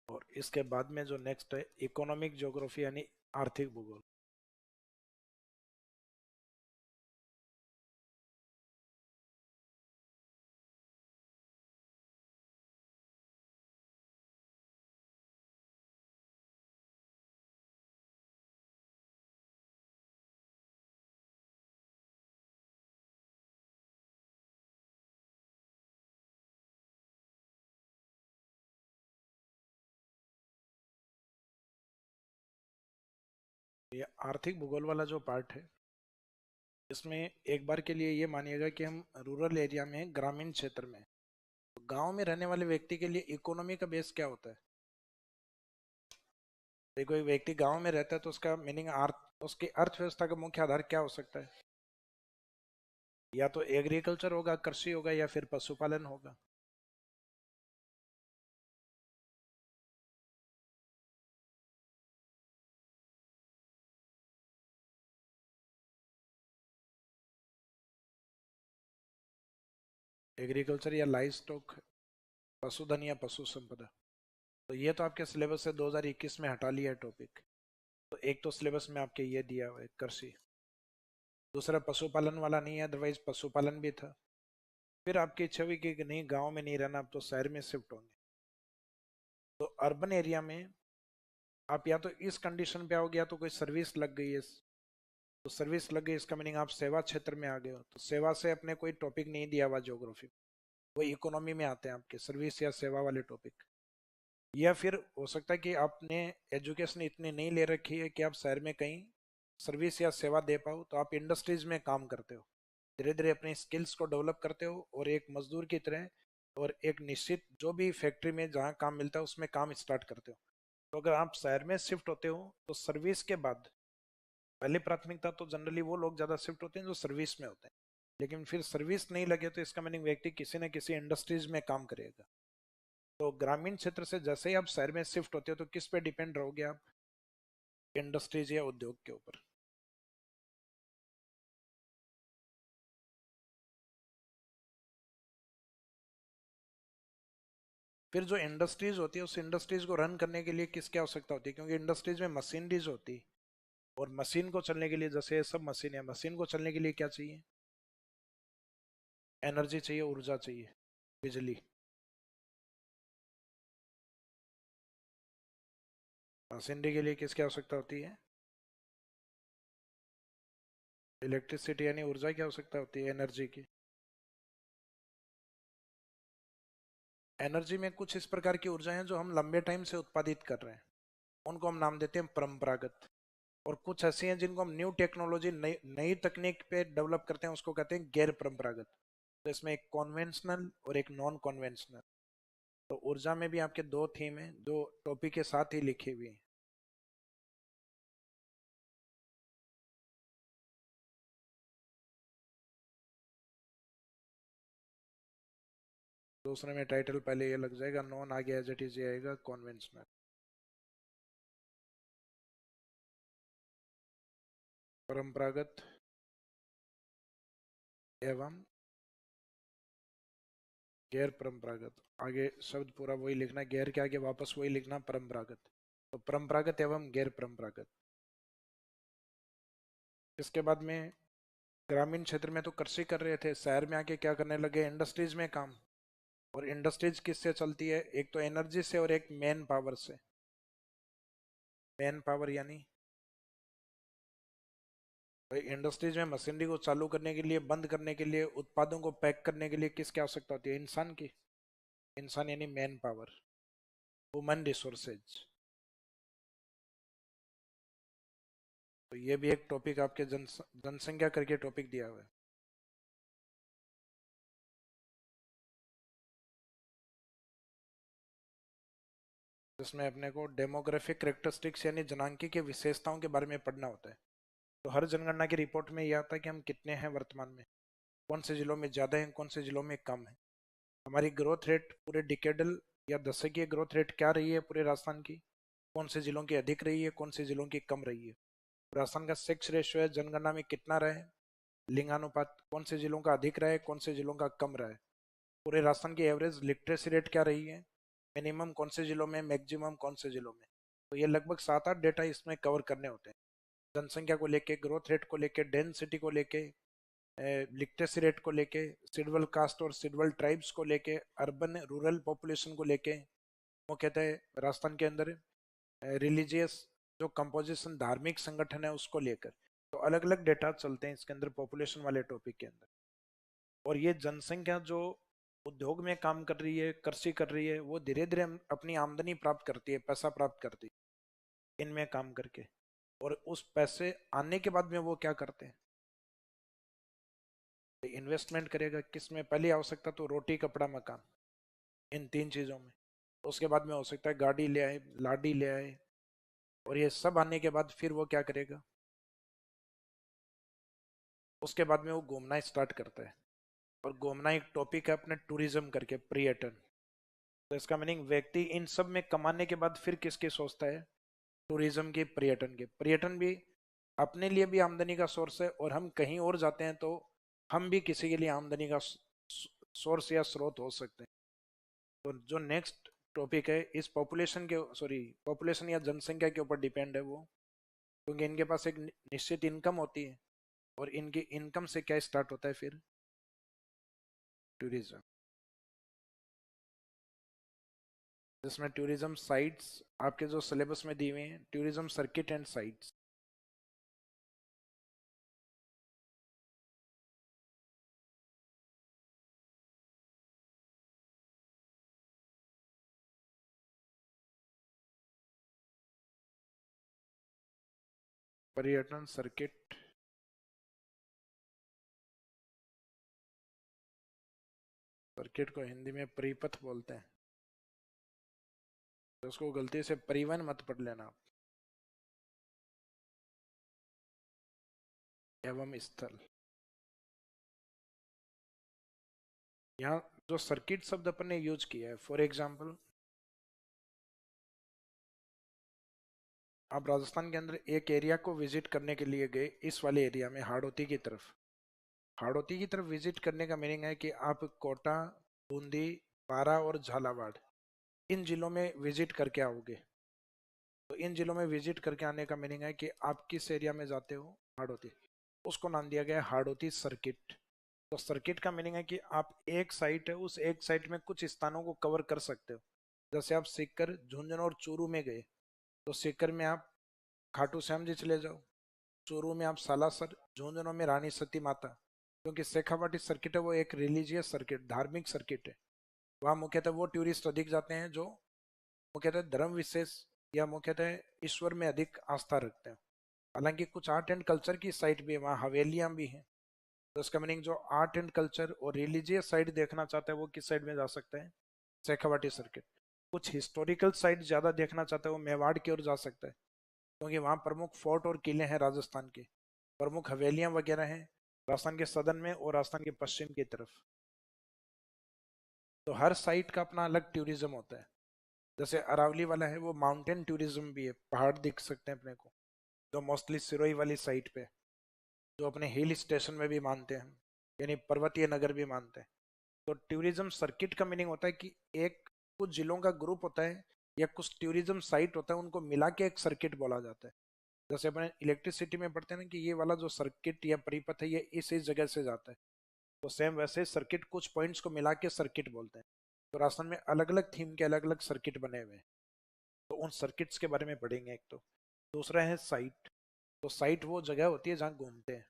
और इसके बाद में जो नेक्स्ट है इकोनॉमिक ज्योग्राफी यानी आर्थिक भूगोल। ये आर्थिक भूगोल वाला जो पार्ट है, इसमें एक बार के लिए ये मानिएगा कि हम रूरल एरिया में हैं, ग्रामीण क्षेत्र में हैं। तो गांव में रहने वाले व्यक्ति के लिए इकोनॉमी का बेस क्या होता है? तो कोई व्यक्ति गांव में रहता है तो उसका मीनिंग उसकी अर्थव्यवस्था का मुख्य आधार क्या हो सकता है? या तो एग्रीकल्चर होगा, कृषि होगा, या फिर पशुपालन होगा। एग्रीकल्चर या लाइव स्टॉक, पशुधन या पशु संपदा। तो ये तो आपके सिलेबस से 2021 में हटा लिया है टॉपिक। तो एक तो सिलेबस में आपके ये दिया हुआ है कृषि, दूसरा पशुपालन वाला नहीं है, अदरवाइज पशुपालन भी था। फिर आपकी इच्छा हुई कि नहीं गांव में नहीं रहना, अब तो शहर में शिफ्ट होंगे। तो अर्बन एरिया में आप या तो इस कंडीशन पे आओगे, या तो कोई सर्विस लग गई है। तो सर्विस लग गई, इसका मीनिंग आप सेवा क्षेत्र में आ गए हो। तो सेवा से अपने कोई टॉपिक नहीं दिया हुआ ज्योग्राफी, वो इकोनॉमी में आते हैं आपके सर्विस या सेवा वाले टॉपिक। या फिर हो सकता है कि आपने एजुकेशन इतनी नहीं ले रखी है कि आप शहर में कहीं सर्विस या सेवा दे पाओ, तो आप इंडस्ट्रीज में काम करते हो, धीरे धीरे अपनी स्किल्स को डेवलप करते हो, और एक मजदूर की तरह और एक निश्चित जो भी फैक्ट्री में जहाँ काम मिलता है उसमें काम स्टार्ट करते हो। तो अगर आप शहर में शिफ्ट होते हो तो सर्विस के बाद पहली प्राथमिकता तो जनरली वो लोग ज़्यादा शिफ्ट होते हैं जो सर्विस में होते हैं। लेकिन फिर सर्विस नहीं लगे तो इसका मीनिंग व्यक्ति किसी न किसी इंडस्ट्रीज में काम करेगा। तो ग्रामीण क्षेत्र से जैसे ही आप शहर में शिफ्ट होते हो तो किस पे डिपेंड रहोगे आप? इंडस्ट्रीज या उद्योग के ऊपर। फिर जो इंडस्ट्रीज होती है उस इंडस्ट्रीज को रन करने के लिए किसकी आवश्यकता होती है? क्योंकि इंडस्ट्रीज में मशीनरीज होती है, और मशीन को चलने के लिए, जैसे ये सब मशीन है, मशीन को चलने के लिए क्या चाहिए? एनर्जी चाहिए, ऊर्जा चाहिए, बिजली। मशीनरी के लिए किसकी आवश्यकता होती है? इलेक्ट्रिसिटी यानी ऊर्जा की आवश्यकता होती है, एनर्जी की। एनर्जी में कुछ इस प्रकार की ऊर्जा हैं जो हम लंबे टाइम से उत्पादित कर रहे हैं, उनको हम नाम देते हैं परंपरागत। और कुछ ऐसी हैं जिनको हम न्यू टेक्नोलॉजी, नई नई तकनीक पे डेवलप करते हैं, उसको कहते हैं गैर परंपरागत। तो इसमें एक कॉन्वेंशनल और एक नॉन कॉन्वेंशनल। तो ऊर्जा में भी आपके दो थीम है जो टॉपिक के साथ ही लिखी हुई है। दूसरे में टाइटल पहले ये लग जाएगा, नॉन आगे एज इट इज ये आएगा कॉन्वेंशनल। परंपरागत एवं गैर परंपरागत। आगे शब्द पूरा वही लिखना, गैर के आगे वापस वही लिखना, परंपरागत। तो परंपरागत एवं गैर परंपरागत। इसके बाद में ग्रामीण क्षेत्र में तो कृषि कर रहे थे, शहर में आके क्या करने लगे? इंडस्ट्रीज में काम। और इंडस्ट्रीज किससे चलती है? एक तो एनर्जी से और एक मैन पावर से। मैन पावर यानी भाई इंडस्ट्रीज में मशीनरी को चालू करने के लिए, बंद करने के लिए, उत्पादों को पैक करने के लिए किसकी आवश्यकता होती है? इंसान की। इंसान यानी मैन पावर, ह्यूमन रिसोर्सेज। तो ये भी एक टॉपिक आपके जनसंख्या करके टॉपिक दिया हुआ है। जिसमें अपने को डेमोग्राफिक करेक्टरिस्टिक्स यानी जनांकी की विशेषताओं के बारे में पढ़ना होता है। तो हर जनगणना की रिपोर्ट में यह आता है कि हम कितने हैं वर्तमान में, कौन से जिलों में ज़्यादा हैं, कौन से जिलों में कम है, हमारी ग्रोथ रेट पूरे डिकेडल या दशकीय ग्रोथ रेट क्या रही है पूरे राजस्थान की, कौन से जिलों की अधिक रही है, कौन से जिलों की कम रही है। राजस्थान का सेक्स रेशियो है जनगणना में कितना रहा है, लिंगानुपात कौन से जिलों का अधिक रहा है, कौन से जिलों का कम रहा है। पूरे राजस्थान की एवरेज लिटरेसी रेट क्या रही है, मिनिमम कौन से जिलों में, मैक्सिमम कौन से जिलों में। तो ये लगभग 7-8 डेटा इसमें कवर करने होते हैं, जनसंख्या को लेके, ग्रोथ रेट को लेके, डेंसिटी को लेके, लिटरेसी रेट को लेके, शेड्यूल कास्ट और शेड्यूल ट्राइब्स को लेके, अर्बन रूरल पॉपुलेशन को लेके, मुख्यतः राजस्थान के अंदर रिलीजियस जो कंपोजिशन, धार्मिक संगठन है उसको लेकर। तो अलग अलग डेटा चलते हैं इसके अंदर पॉपुलेशन वाले टॉपिक के अंदर। और ये जनसंख्या जो उद्योग में काम कर रही है, कृषि कर रही है, वो धीरे धीरे अपनी आमदनी प्राप्त करती है, पैसा प्राप्त करती है इनमें काम करके। और उस पैसे आने के बाद में वो क्या करते हैं, इन्वेस्टमेंट करेगा किस में, पहली आवश्यकता तो रोटी कपड़ा मकान, इन तीन चीजों में। उसके बाद में हो सकता है गाड़ी ले आए, लाडी ले आए, और ये सब आने के बाद फिर वो क्या करेगा, उसके बाद में वो घूमना स्टार्ट करता है। और घूमना एक टॉपिक है अपने टूरिज्म करके, पर्यटन। तो इसका मीनिंग व्यक्ति इन सब में कमाने के बाद फिर किसके सोचता है, टूरिज्म के, पर्यटन के। पर्यटन भी अपने लिए भी आमदनी का सोर्स है, और हम कहीं और जाते हैं तो हम भी किसी के लिए आमदनी का सोर्स या स्रोत हो सकते हैं। तो जो नेक्स्ट टॉपिक है इस पॉपुलेशन के, सॉरी, पॉपुलेशन या जनसंख्या के ऊपर डिपेंड है वो, क्योंकि इनके पास एक निश्चित इनकम होती है, और इनकी इनकम से क्या स्टार्ट होता है फिर, टूरिज्म। जिसमें टूरिज्म साइट्स आपके जो सिलेबस में दिए हुए हैं, टूरिज्म सर्किट एंड साइट्स। पर्यटन सर्किट, सर्किट को हिंदी में परिपथ बोलते हैं, तो उसको गलती से परिवहन मत पढ़ लेना। एवं स्थल, यहाँ जो सर्किट शब्द अपन ने यूज किया है, फॉर एग्जाम्पल आप राजस्थान के अंदर एक एरिया को विजिट करने के लिए गए, इस वाले एरिया में हाड़ौती की तरफ, हाड़ौती की तरफ विजिट करने का मीनिंग है कि आप कोटा, बूंदी, बारा और झालावाड़, इन जिलों में विजिट करके आओगे। तो इन जिलों में विजिट करके आने का मीनिंग है कि आप किस एरिया में जाते हो, हाड़ौती। उसको नाम दिया गया है हाड़ौती सर्किट। तो सर्किट का मीनिंग है कि आप एक साइट है, उस एक साइट में कुछ स्थानों को कवर कर सकते हो। जैसे आप सीकर, झुंझुनू और चूरू में गए, तो सीकर में आप खाटू श्याम जी चले जाओ, चूरू में आप सालासर, झुंझुनू में रानी सती माता। क्योंकि शेखावाटी सर्किट है वो एक रिलीजियस सर्किट, धार्मिक सर्किट है। वहाँ मुख्यतः वो टूरिस्ट अधिक जाते हैं जो मुख्यतः धर्म विशेष या मुख्यतः ईश्वर में अधिक आस्था रखते हैं। हालांकि कुछ आर्ट एंड कल्चर की साइट भी है, वहाँ हवेलियाँ भी हैं। तो इसका मीनिंग जो आर्ट एंड कल्चर और रिलीजियस साइड देखना चाहता है वो किस साइड में जा सकता है, शेखावाटी सर्किट। कुछ हिस्टोरिकल साइट ज्यादा देखना चाहता है वो मेवाड़ की ओर जा सकता है, क्योंकि वहाँ प्रमुख फोर्ट और किले हैं राजस्थान के, प्रमुख हवेलियां वगैरह हैं राजस्थान के सदन में और राजस्थान के पश्चिम की तरफ। तो हर साइट का अपना अलग टूरिज्म होता है। जैसे अरावली वाला है वो माउंटेन टूरिज्म भी है, पहाड़ दिख सकते हैं अपने को, जो मोस्टली सिरोही वाली साइट पे, जो अपने हिल स्टेशन में भी मानते हैं, यानी पर्वतीय नगर भी मानते हैं। तो टूरिज्म सर्किट का मीनिंग होता है कि एक कुछ जिलों का ग्रुप होता है या कुछ टूरिज्म साइट होता है, उनको मिला के एक सर्किट बोला जाता है। जैसे अपने इलेक्ट्रिसिटी में पढ़ते हैं ना कि ये वाला जो सर्किट या परिपथ है ये इस जगह से जाता है, तो सेम वैसे सर्किट कुछ पॉइंट्स को मिला के सर्किट बोलते हैं। तो राजस्थान में अलग अलग थीम के अलग अलग सर्किट बने हुए हैं, तो उन सर्किट्स के बारे में पढ़ेंगे एक तो। दूसरा है साइट। तो साइट वो जगह होती है जहाँ घूमते हैं,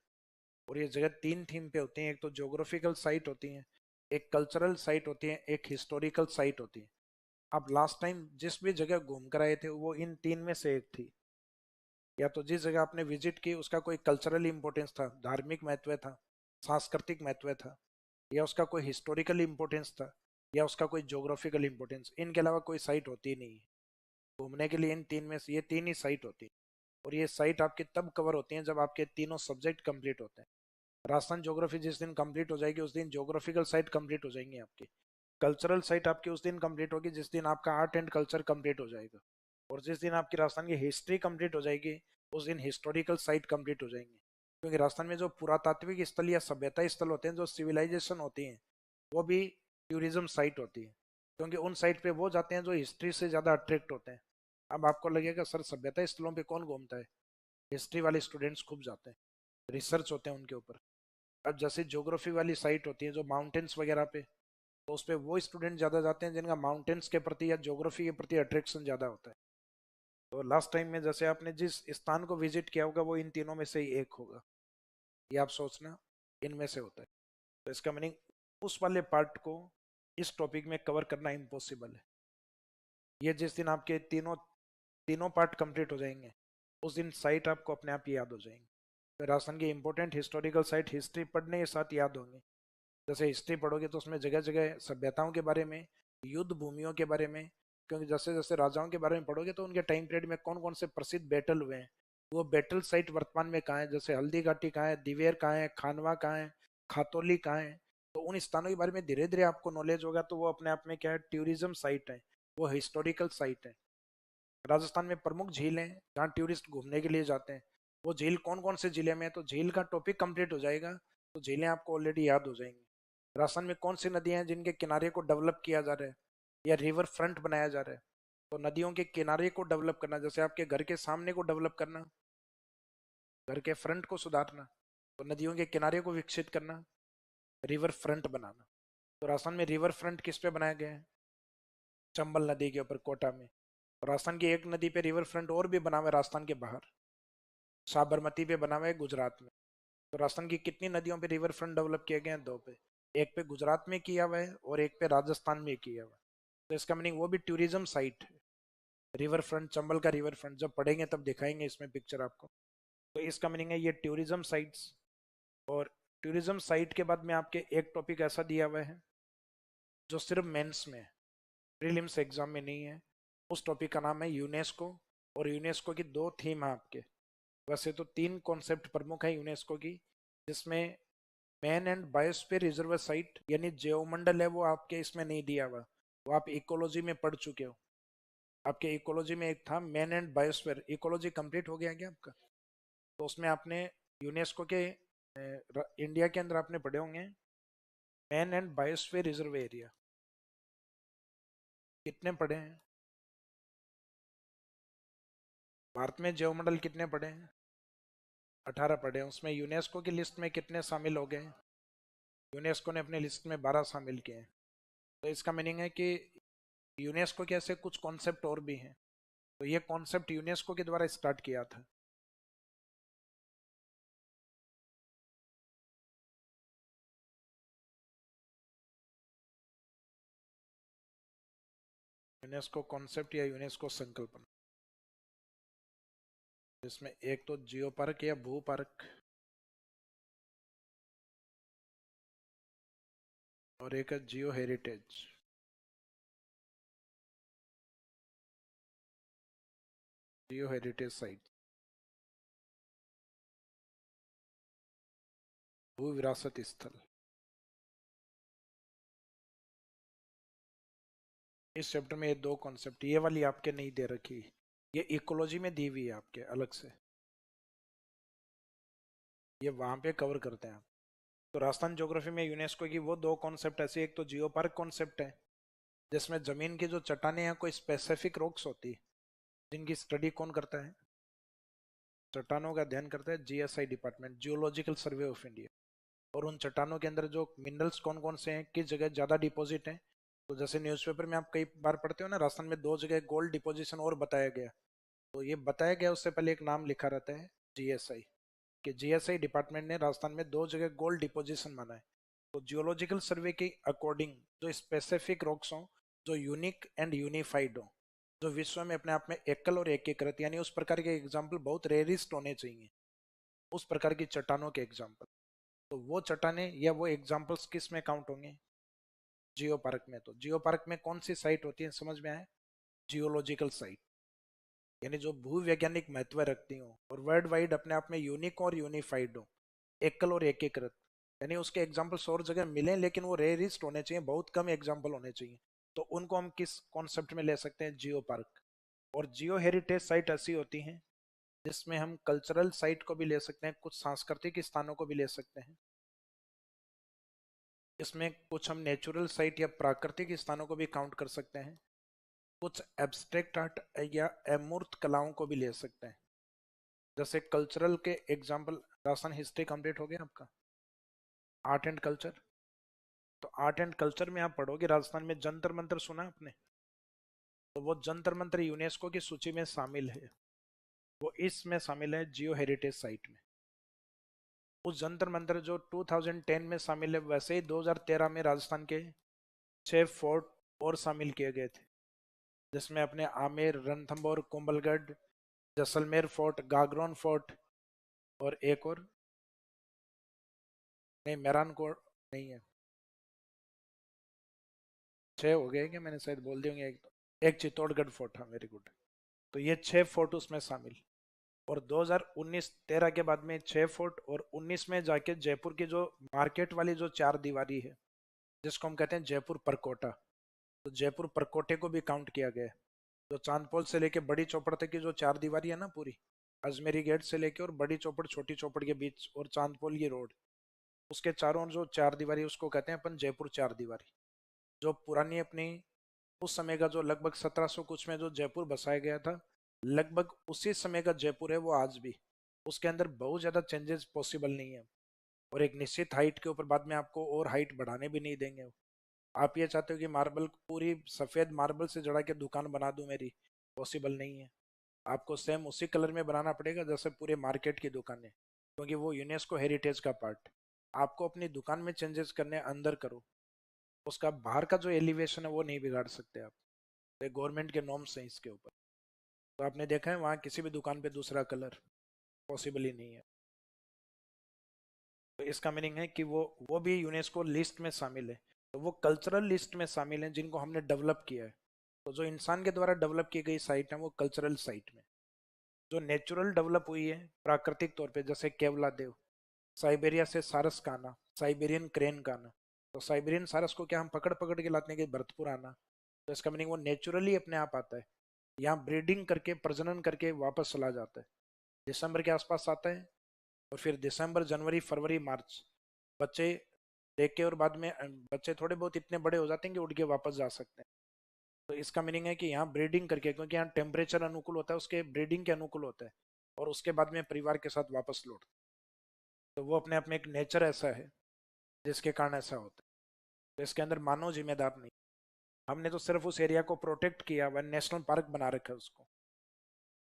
और ये जगह तीन थीम पे होती हैं। एक तो ज्योग्राफिकल साइट होती है, एक कल्चरल साइट होती है, एक हिस्टोरिकल साइट होती है। आप लास्ट टाइम जिस भी जगह घूम कर आए थे वो इन तीन में से एक थी। या तो जिस जगह आपने विजिट की उसका कोई कल्चरल इंपॉर्टेंस था, धार्मिक महत्व था, सांस्कृतिक महत्व था, या उसका कोई हिस्टोरिकल इंपॉर्टेंस था, या उसका कोई ज्योग्राफिकल इंपॉर्टेंस। इनके अलावा कोई साइट होती ही नहीं है घूमने के लिए। इन तीन में से ये तीन ही साइट होती है, और ये साइट आपके तब कवर होती हैं जब आपके तीनों सब्जेक्ट कंप्लीट होते हैं। राजस्थान ज्योग्राफी जिस दिन कंप्लीट हो जाएगी उस दिन ज्योग्राफिकल साइट कंप्लीट हो जाएंगी आपकी। कल्चरल साइट आपकी उस दिन कंप्लीट होगी जिस दिन आपका आर्ट एंड कल्चर कंप्लीट हो जाएगा, और जिस दिन आपकी राजस्थान की हिस्ट्री कंप्लीट हो जाएगी उस दिन हिस्टोरिकल साइट कंप्लीट हो जाएंगी। क्योंकि राजस्थान में जो पुरातात्विक स्थल या सभ्यता स्थल होते हैं, जो सिविलाइजेशन होती हैं, वो भी टूरिज्म साइट होती है। क्योंकि उन साइट पे वो जाते हैं जो हिस्ट्री से ज़्यादा अट्रैक्ट होते हैं। अब आपको लगेगा सर सभ्यता स्थलों पे कौन घूमता है, हिस्ट्री वाले स्टूडेंट्स खूब जाते हैं, रिसर्च होते हैं उनके ऊपर। अब जैसे ज्योग्राफी वाली साइट होती है जो माउंटेन्स वगैरह पे, तो उस पे वो स्टूडेंट ज़्यादा जाते हैं जिनका माउंटेन्स के प्रति या ज्योग्राफी के प्रति अट्रैक्शन ज़्यादा होता है। तो लास्ट टाइम में जैसे आपने जिस स्थान को विजिट किया होगा वो इन तीनों में से ही एक होगा, ये आप सोचना, इनमें से होता है। तो इसका मीनिंग उस वाले पार्ट को इस टॉपिक में कवर करना इम्पॉसिबल है। ये जिस दिन आपके तीनों तीनों पार्ट कंप्लीट हो जाएंगे, उस दिन साइट आपको अपने आप याद हो जाएंगी। तो राजस्थान की इंपॉर्टेंट हिस्टोरिकल साइट हिस्ट्री पढ़ने के साथ याद होंगी। जैसे हिस्ट्री पढ़ोगे तो उसमें जगह जगह सभ्यताओं के बारे में, युद्ध भूमियों के बारे में, क्योंकि जैसे जैसे राजाओं के बारे में पढ़ोगे तो उनके टाइम पीरियड में कौन कौन से प्रसिद्ध बैटल हुए हैं, वो बैटल साइट वर्तमान में कहाँ है, जैसे हल्दी घाटी कहाँ है, दिवेर कहाँ है, खानवा कहाँ है, खातौली कहाँ है। तो उन स्थानों के बारे में धीरे धीरे आपको नॉलेज होगा, तो वो अपने आप में क्या है, टूरिज्म साइट है, वो हिस्टोरिकल साइट है। राजस्थान में प्रमुख झील हैं जहाँ टूरिस्ट घूमने के लिए जाते हैं। वो झील कौन कौन से जिले में है, तो झील का टॉपिक कंप्लीट हो जाएगा तो झीलें आपको ऑलरेडी याद हो जाएंगी। राजस्थान में कौन सी नदियां हैं जिनके किनारे को डेवलप किया जा रहा है या रिवर फ्रंट बनाया जा रहा है, तो नदियों के किनारे को डेवलप करना, जैसे आपके घर के सामने को डेवलप करना, घर के फ्रंट को सुधारना, तो नदियों के किनारे को विकसित करना, रिवर फ्रंट बनाना। तो राजस्थान में रिवर फ्रंट किस पे बनाया गया है, चंबल नदी के ऊपर कोटा में। और राजस्थान की एक नदी पे रिवर फ्रंट और भी बना हुआ है राजस्थान के बाहर, साबरमती पे बना हुआ है गुजरात में। तो राजस्थान की कितनी नदियों पे रिवर फ्रंट डेवलप किए गए हैं, दो पे, एक पे गुजरात में किया हुआ है और एक पे राजस्थान में किया हुआ है। तो इसका मीनिंग वो भी टूरिज्म साइट है। रिवर फ्रंट, चंबल का रिवर फ्रंट जब पढ़ेंगे तब दिखाएंगे इसमें पिक्चर आपको। तो इसका मीनिंग है ये टूरिज्म साइट्स। और टूरिज्म साइट के बाद में आपके एक टॉपिक ऐसा दिया हुआ है जो सिर्फ मेंस में, प्रीलिम्स एग्जाम में नहीं है। उस टॉपिक का नाम है यूनेस्को। और यूनेस्को की दो थीम है आपके, वैसे तो तीन कॉन्सेप्ट प्रमुख है यूनेस्को की, जिसमें man and biosphere reserve site यानी जैवमंडल है, वो आपके इसमें नहीं दिया हुआ, वो आप इकोलॉजी में पढ़ चुके हो। आपके इकोलॉजी में एक था man and biosphere, ecology complete हो गया क्या आपका? तो उसमें आपने यूनेस्को के इंडिया के अंदर आपने पढ़े होंगे man and biosphere reserve area. कितने पढ़े हैं? भारत में जैवमंडल कितने पढ़े हैं? 18 पढ़े हैं। उसमें यूनेस्को की लिस्ट में कितने शामिल हो गए? यूनेस्को ने अपनी लिस्ट में 12 शामिल किए हैं। तो इसका मीनिंग है कि यूनेस्को के ऐसे कुछ कॉन्सेप्ट और भी हैं। तो ये कॉन्सेप्ट यूनेस्को के द्वारा स्टार्ट किया था। यूनेस्को कॉन्सेप्ट या यूनेस्को संकल्पना, जिसमें एक तो जियो पार्क या भू पार्क और एक है जियो हेरिटेज। जियो हेरिटेज साइट, भू विरासत स्थल। इस चैप्टर में ये दो कॉन्सेप्ट, ये वाली आपके नहीं दे रखी, ये इकोलॉजी में दी हुई है आपके अलग से, ये वहां पे कवर करते हैं। तो राजस्थान ज्योग्राफी में यूनेस्को की वो दो कॉन्सेप्ट ऐसे, एक तो जियो पार्क कॉन्सेप्ट है जिसमें जमीन की जो चट्टाने हैं कोई स्पेसिफिक रॉक्स होती है, जिनकी स्टडी कौन करता है, चट्टानों का अध्ययन करता है GSI department, geological survey of India. और उन चट्टानों के अंदर जो मिनरल्स कौन कौन से हैं, किस जगह ज्यादा डिपॉजिट है। तो जैसे न्यूज़पेपर में आप कई बार पढ़ते हो ना, राजस्थान में दो जगह गोल्ड डिपोजिशन और बताया गया, तो ये बताया गया उससे पहले एक नाम लिखा रहता है जीएसआई, कि जीएसआई डिपार्टमेंट ने राजस्थान में दो जगह गोल्ड डिपोजिशन माना है। तो जियोलॉजिकल सर्वे के अकॉर्डिंग जो स्पेसिफिक रॉक्स हों, जो यूनिक एंड यूनिफाइड हो, जो विश्व में अपने आप में एकल और एकीकृत, यानी उस प्रकार के एग्जाम्पल बहुत रेयरिस्ट होने चाहिए, उस प्रकार की चट्टानों के एग्जाम्पल। तो वो चट्टाने या वो एग्जाम्पल्स किस में काउंट होंगे, जियो पार्क में। तो जियो पार्क में कौन सी साइट होती है, समझ में आए, जियोलॉजिकल साइट, यानी जो भू वैज्ञानिक महत्व रखती हो और वर्ल्ड वाइड अपने आप में यूनिक और यूनिफाइड हो, एकल और एकीकृत, यानी उसके एग्जाम्पल्स और जगह मिले लेकिन वो रेयरिस्ट होने चाहिए, बहुत कम एग्जाम्पल होने चाहिए। तो उनको हम किस कॉन्सेप्ट में ले सकते हैं, जियो पार्क। और जियो हेरिटेज साइट ऐसी होती हैं जिसमें हम कल्चरल साइट को भी ले सकते हैं, कुछ सांस्कृतिक स्थानों को भी ले सकते हैं, इसमें कुछ हम नेचुरल साइट या प्राकृतिक स्थानों को भी काउंट कर सकते हैं, कुछ एब्स्ट्रैक्ट आर्ट या अमूर्त कलाओं को भी ले सकते हैं। जैसे कल्चरल के एग्जाम्पल, राजस्थान हिस्ट्री कंप्लीट हो गया आपका, आर्ट एंड कल्चर। तो आर्ट एंड कल्चर में आप पढ़ोगे राजस्थान में जंतर मंतर सुना आपने, तो वो जंतर मंतर यूनेस्को की सूची में शामिल है, वो इसमें शामिल है जियो हेरिटेज साइट में। उस जंतर मंतर जो 2010 में शामिल है, वैसे ही 2013 में राजस्थान के 6 फोर्ट और शामिल किए गए थे, जिसमें अपने आमेर, रणथंभौर, कुंभलगढ़, जैसलमेर फोर्ट, गागरोन फोर्ट, और एक और, नहीं मेरान कोट नहीं है। 6 हो गए क्या, मैंने शायद बोल दिए होंगे एक, एक चित्तौड़गढ़ फोर्ट, हाँ वेरी गुड। तो ये 6 फोर्ट उसमें शामिल। और 2019-13 के बाद में 6 फोर्ट, और 19 में जाके जयपुर की जो मार्केट वाली जो 4 दीवारी है, जिसको हम कहते हैं जयपुर परकोटा, तो जयपुर परकोटे को भी काउंट किया गया है। जो चांदपोल से लेके बड़ी चौपड़ तक की जो 4 दीवारी है ना पूरी, अजमेरी गेट से लेके और बड़ी चौपड़ छोटी चौपड़ के बीच और चांदपोल की रोड, उसके चारों जो 4 दीवारी उसको कहते हैं अपन जयपुर 4 दीवारी। जो पुरानी अपनी उस समय का जो लगभग 1700 कुछ में जो जयपुर बसाया गया था, लगभग उसी समय का जयपुर है वो आज भी। उसके अंदर बहुत ज्यादा चेंजेस पॉसिबल नहीं है, और एक निश्चित हाइट के ऊपर बाद में आपको और हाइट बढ़ाने भी नहीं देंगे। आप ये चाहते हो कि मार्बल पूरी सफेद मार्बल से जड़ा के दुकान बना दूं मेरी, पॉसिबल नहीं है। आपको सेम उसी कलर में बनाना पड़ेगा जैसे पूरे मार्केट की दुकानें, क्योंकि वो यूनेस्को हेरिटेज का पार्ट। आपको अपनी दुकान में चेंजेस करने अंदर करो, उसका बाहर का जो एलिवेशन है वो नहीं बिगाड़ सकते आप। तो गवर्नमेंट के नॉर्म्स हैं इसके ऊपर। तो आपने देखा है वहाँ किसी भी दुकान पे दूसरा कलर पॉसिबल ही नहीं है। तो इसका मीनिंग है कि वो भी यूनेस्को लिस्ट में शामिल है। तो वो कल्चरल लिस्ट में शामिल हैं जिनको हमने डेवलप किया है। तो जो इंसान के द्वारा डेवलप की गई साइट है वो कल्चरल साइट में। जो नेचुरल डेवलप हुई है प्राकृतिक तौर पे, जैसे केवला देव, साइबेरिया से सारस का आना, साइबेरियन क्रेन का आना। तो साइबेरियन सारस को क्या हम पकड़ पकड़ के लाते हैं कि भरतपुर आना, तो इसका मीनिंग वो नेचुरली अपने आप आता है, यहाँ ब्रीडिंग करके प्रजनन करके वापस चला जाता है, दिसंबर के आसपास आता है। और फिर दिसंबर जनवरी फरवरी मार्च बच्चे देख के, और बाद में बच्चे थोड़े बहुत इतने बड़े हो जाते हैं कि उड़ के वापस जा सकते हैं। तो इसका मीनिंग है कि यहाँ ब्रीडिंग करके, क्योंकि यहाँ टेम्परेचर अनुकूल होता है उसके ब्रीडिंग के अनुकूल होता है, और उसके बाद में परिवार के साथ वापस लौट। तो वो अपने आप में एक नेचर ऐसा है जिसके कारण ऐसा होता है। तो इसके अंदर मानव जिम्मेदार नहीं। हमने तो सिर्फ उस एरिया को प्रोटेक्ट किया, वन नेशनल पार्क बना रखा है उसको।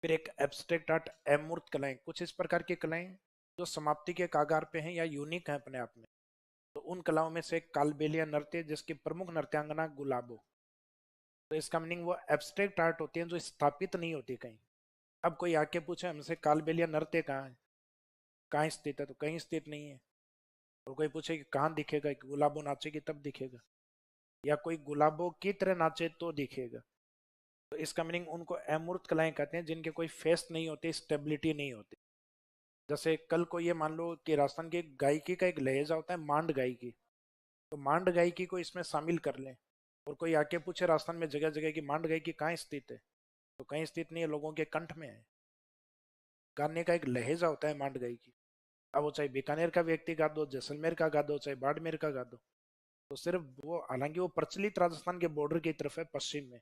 फिर एक एब्स्ट्रैक्ट आर्ट, अमूर्त कलाएं, कुछ इस प्रकार की कलाएं जो समाप्ति के कागार पे हैं या यूनिक है अपने आप में। तो उन कलाओं में से एक कालबेलिया नृत्य, जिसकी प्रमुख नृत्यांगना गुलाबो। तो इसका मीनिंग वो एब्स्ट्रैक्ट आर्ट होती है जो स्थापित नहीं होती कहीं। अब कोई आके पूछे हमसे कालबेलिया नृत्य कहाँ है, कहाँ स्थित है, तो कहीं स्थित नहीं है। और कोई पूछे कि कहाँ दिखेगा, कि गुलाबो नाचेगी तब दिखेगा, या कोई गुलाबो की तरह नाचे तो दिखेगा। तो इसका मीनिंग उनको अमूर्त कलाएं कहते हैं जिनके कोई फेस नहीं होती, स्टेबिलिटी नहीं होती। जैसे कल को ये मान लो कि राजस्थान की गायकी का एक लहजा होता है मांड गायकी, तो मांड गायकी को इसमें शामिल कर लें। और कोई आके पूछे राजस्थान में जगह जगह की मांड गायकी कहाँ स्थित है, तो कहीं स्थित नहीं है, लोगों के कंठ में है। गाने का एक लहजा होता है मांड गायकी। अब वो चाहे बीकानेर का व्यक्ति गा दो, जैसलमेर का गा दो, चाहे बाड़मेर का गा दो, तो सिर्फ वो, हालांकि वो प्रचलित राजस्थान के बॉर्डर की तरफ है पश्चिम में,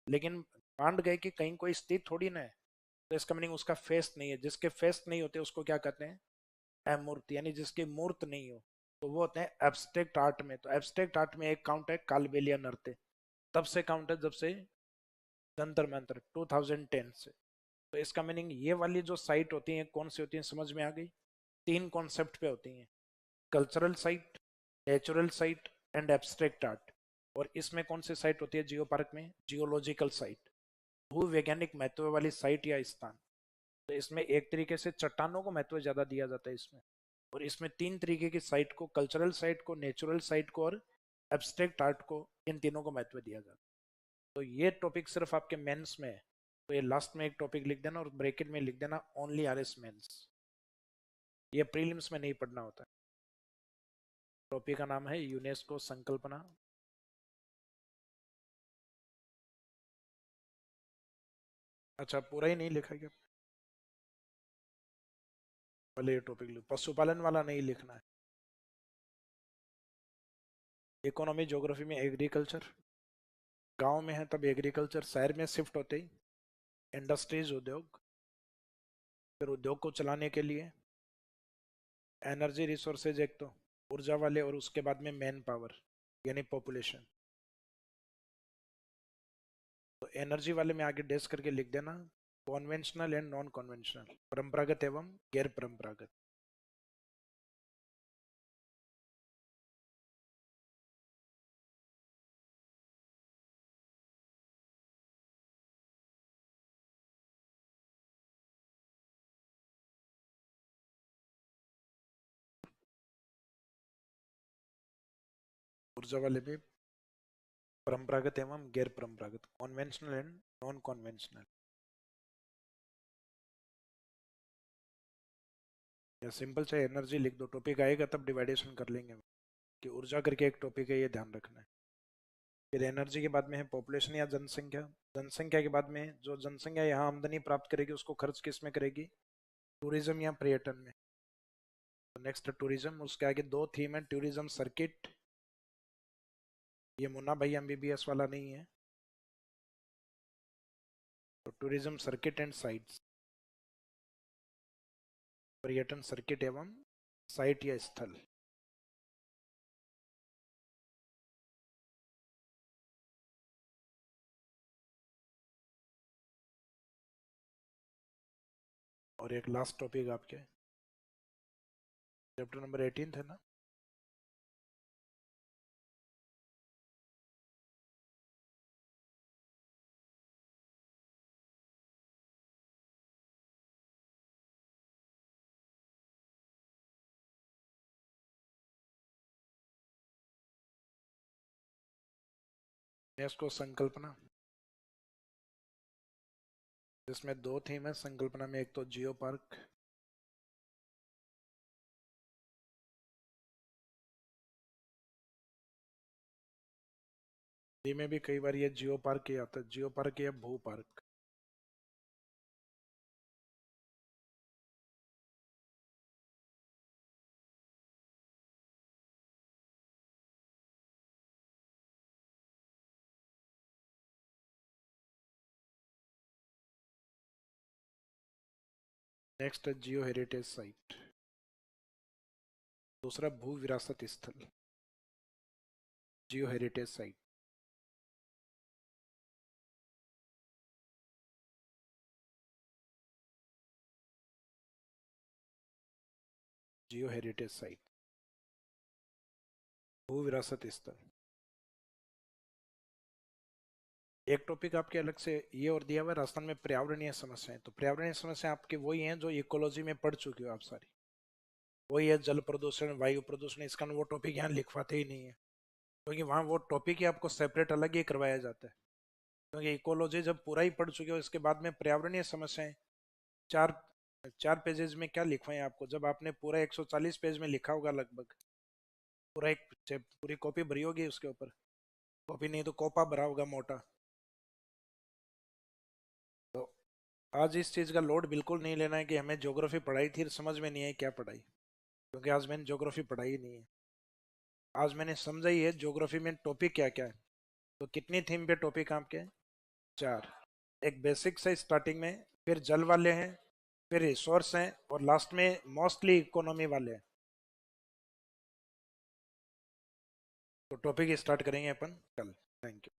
लेकिन मांड गायकी कहीं कोई स्थित थोड़ी ना है। तो इसका मीनिंग उसका फेस नहीं है, जिसके फेस नहीं होते उसको क्या कहते हैं, अमूर्त, यानी जिसकी मूर्त नहीं हो, तो वो होते हैं एब्स्ट्रैक्ट आर्ट में। तो एब्स्ट्रैक्ट आर्ट में एक काउंट है कालबेलिया नृत्य, तब से काउंट है जब से जंतर मंतर 2010 से। तो इसका मीनिंग ये वाली जो साइट होती है कौन सी होती है, समझ में आ गई। 3 कॉन्सेप्ट पे होती हैं, cultural site, natural site and abstract art. और इसमें कौन सी साइट होती है जियो पार्क में, जियोलॉजिकल साइट, भू वैज्ञानिक महत्व वाली साइट या स्थान। तो इसमें एक तरीके से चट्टानों को महत्व ज्यादा दिया जाता है इसमें। और इसमें 3 तरीके की साइट को, कल्चरल साइट को, नेचुरल साइट को और एब्स्ट्रैक्ट आर्ट को, इन तीनों को महत्व दिया जाता है। तो ये टॉपिक सिर्फ आपके मेंस में है, तो ये लास्ट में एक टॉपिक लिख देना और ब्रैकेट में लिख देना ओनली आर एस मेंस। ये प्रीलिम्स में नहीं पढ़ना होता। टॉपिक का नाम है यूनेस्को संकल्पना। अच्छा पूरा ही नहीं लिखा क्या, पहले ये टॉपिक लिख, पशुपालन वाला नहीं लिखना है। इकोनॉमी ज्योग्राफी में एग्रीकल्चर, गांव में है तब एग्रीकल्चर, शहर में शिफ्ट होते ही इंडस्ट्रीज, उद्योग, फिर उद्योग को चलाने के लिए एनर्जी रिसोर्सेज, एक तो ऊर्जा वाले, और उसके बाद में मैन पावर यानी पॉपुलेशन। तो एनर्जी वाले में आगे डेस्क करके लिख देना कॉन्वेंशनल एंड नॉन कॉन्वेंशनल, परंपरागत एवं गैर परंपरागत। ऊर्जा वाले भी परंपरागत एवं गैर परंपरागत, कॉन्वेंशनल एंड नॉन कॉन्वेंशनल। या सिंपल से एनर्जी लिख दो, टॉपिक आएगा तब डिवाइडेशन कर लेंगे कि ऊर्जा करके एक टॉपिक है, ये ध्यान रखना है। फिर एनर्जी के बाद में है पॉपुलेशन या जनसंख्या। जनसंख्या के बाद में जो जनसंख्या यहाँ आमदनी प्राप्त करेगी उसको खर्च किस में करेगी, टूरिज्म या पर्यटन में। तो नेक्स्ट टूरिज्म, उसके आगे दो थीम है, टूरिज्म सर्किट, ये मुन्ना भाई एमबीबीएस वाला नहीं है, तो टूरिज्म सर्किट एंड साइट्स, पर्यटन सर्किट एवं साइट या स्थल। और एक लास्ट टॉपिक आपके चैप्टर नंबर 18 है ना, इसको संकल्पना, जिसमें दो थीम है संकल्पना में, एक तो जियो पार्क, में भी कई बार ये जियो पार्क ही आता है, जियो पार्क या भू पार्क। नेक्स्ट है जियो हेरिटेज साइट, दूसरा भू विरासत स्थल, जियो हेरिटेज साइट। जियो हेरिटेज साइट, भू विरासत स्थल। एक टॉपिक आपके अलग से ये और दिया हुआ है राजस्थान में पर्यावरणीय समस्याएं, तो पर्यावरणीय समस्या आपके वही हैं जो इकोलॉजी में पढ़ चुके हो आप सारी, वही है जल प्रदूषण, वायु प्रदूषण, इसका वो टॉपिक यहाँ लिखवाते ही नहीं है, क्योंकि वहाँ वो टॉपिक ही आपको सेपरेट अलग ही करवाया जाता है। क्योंकि इकोलॉजी जब पूरा ही पढ़ चुके हो, इसके बाद में पर्यावरणीय समस्याएं चार 4 पेजेस में क्या लिखवाएं आपको, जब आपने पूरा 140 पेज में लिखा होगा लगभग, पूरा एक पूरी कॉपी भरी होगी उसके ऊपर, कॉपी नहीं तो कोपा भरा होगा मोटा। तो आज इस चीज़ का लोड बिल्कुल नहीं लेना है कि हमें ज्योग्राफी पढ़ाई थी समझ में नहीं आई क्या पढ़ाई, क्योंकि आज मैंने ज्योग्राफी पढ़ाई नहीं है, आज मैंने समझा ही है ज्योग्राफी में टॉपिक क्या क्या है। तो कितनी थीम पे टॉपिक आपके हैं, 4। एक बेसिक से स्टार्टिंग में, फिर जल वाले हैं, फिर रिसोर्स हैं, और लास्ट में मोस्टली इकोनॉमी वाले हैं। तो टॉपिक स्टार्ट करेंगे अपन कल। Thank you.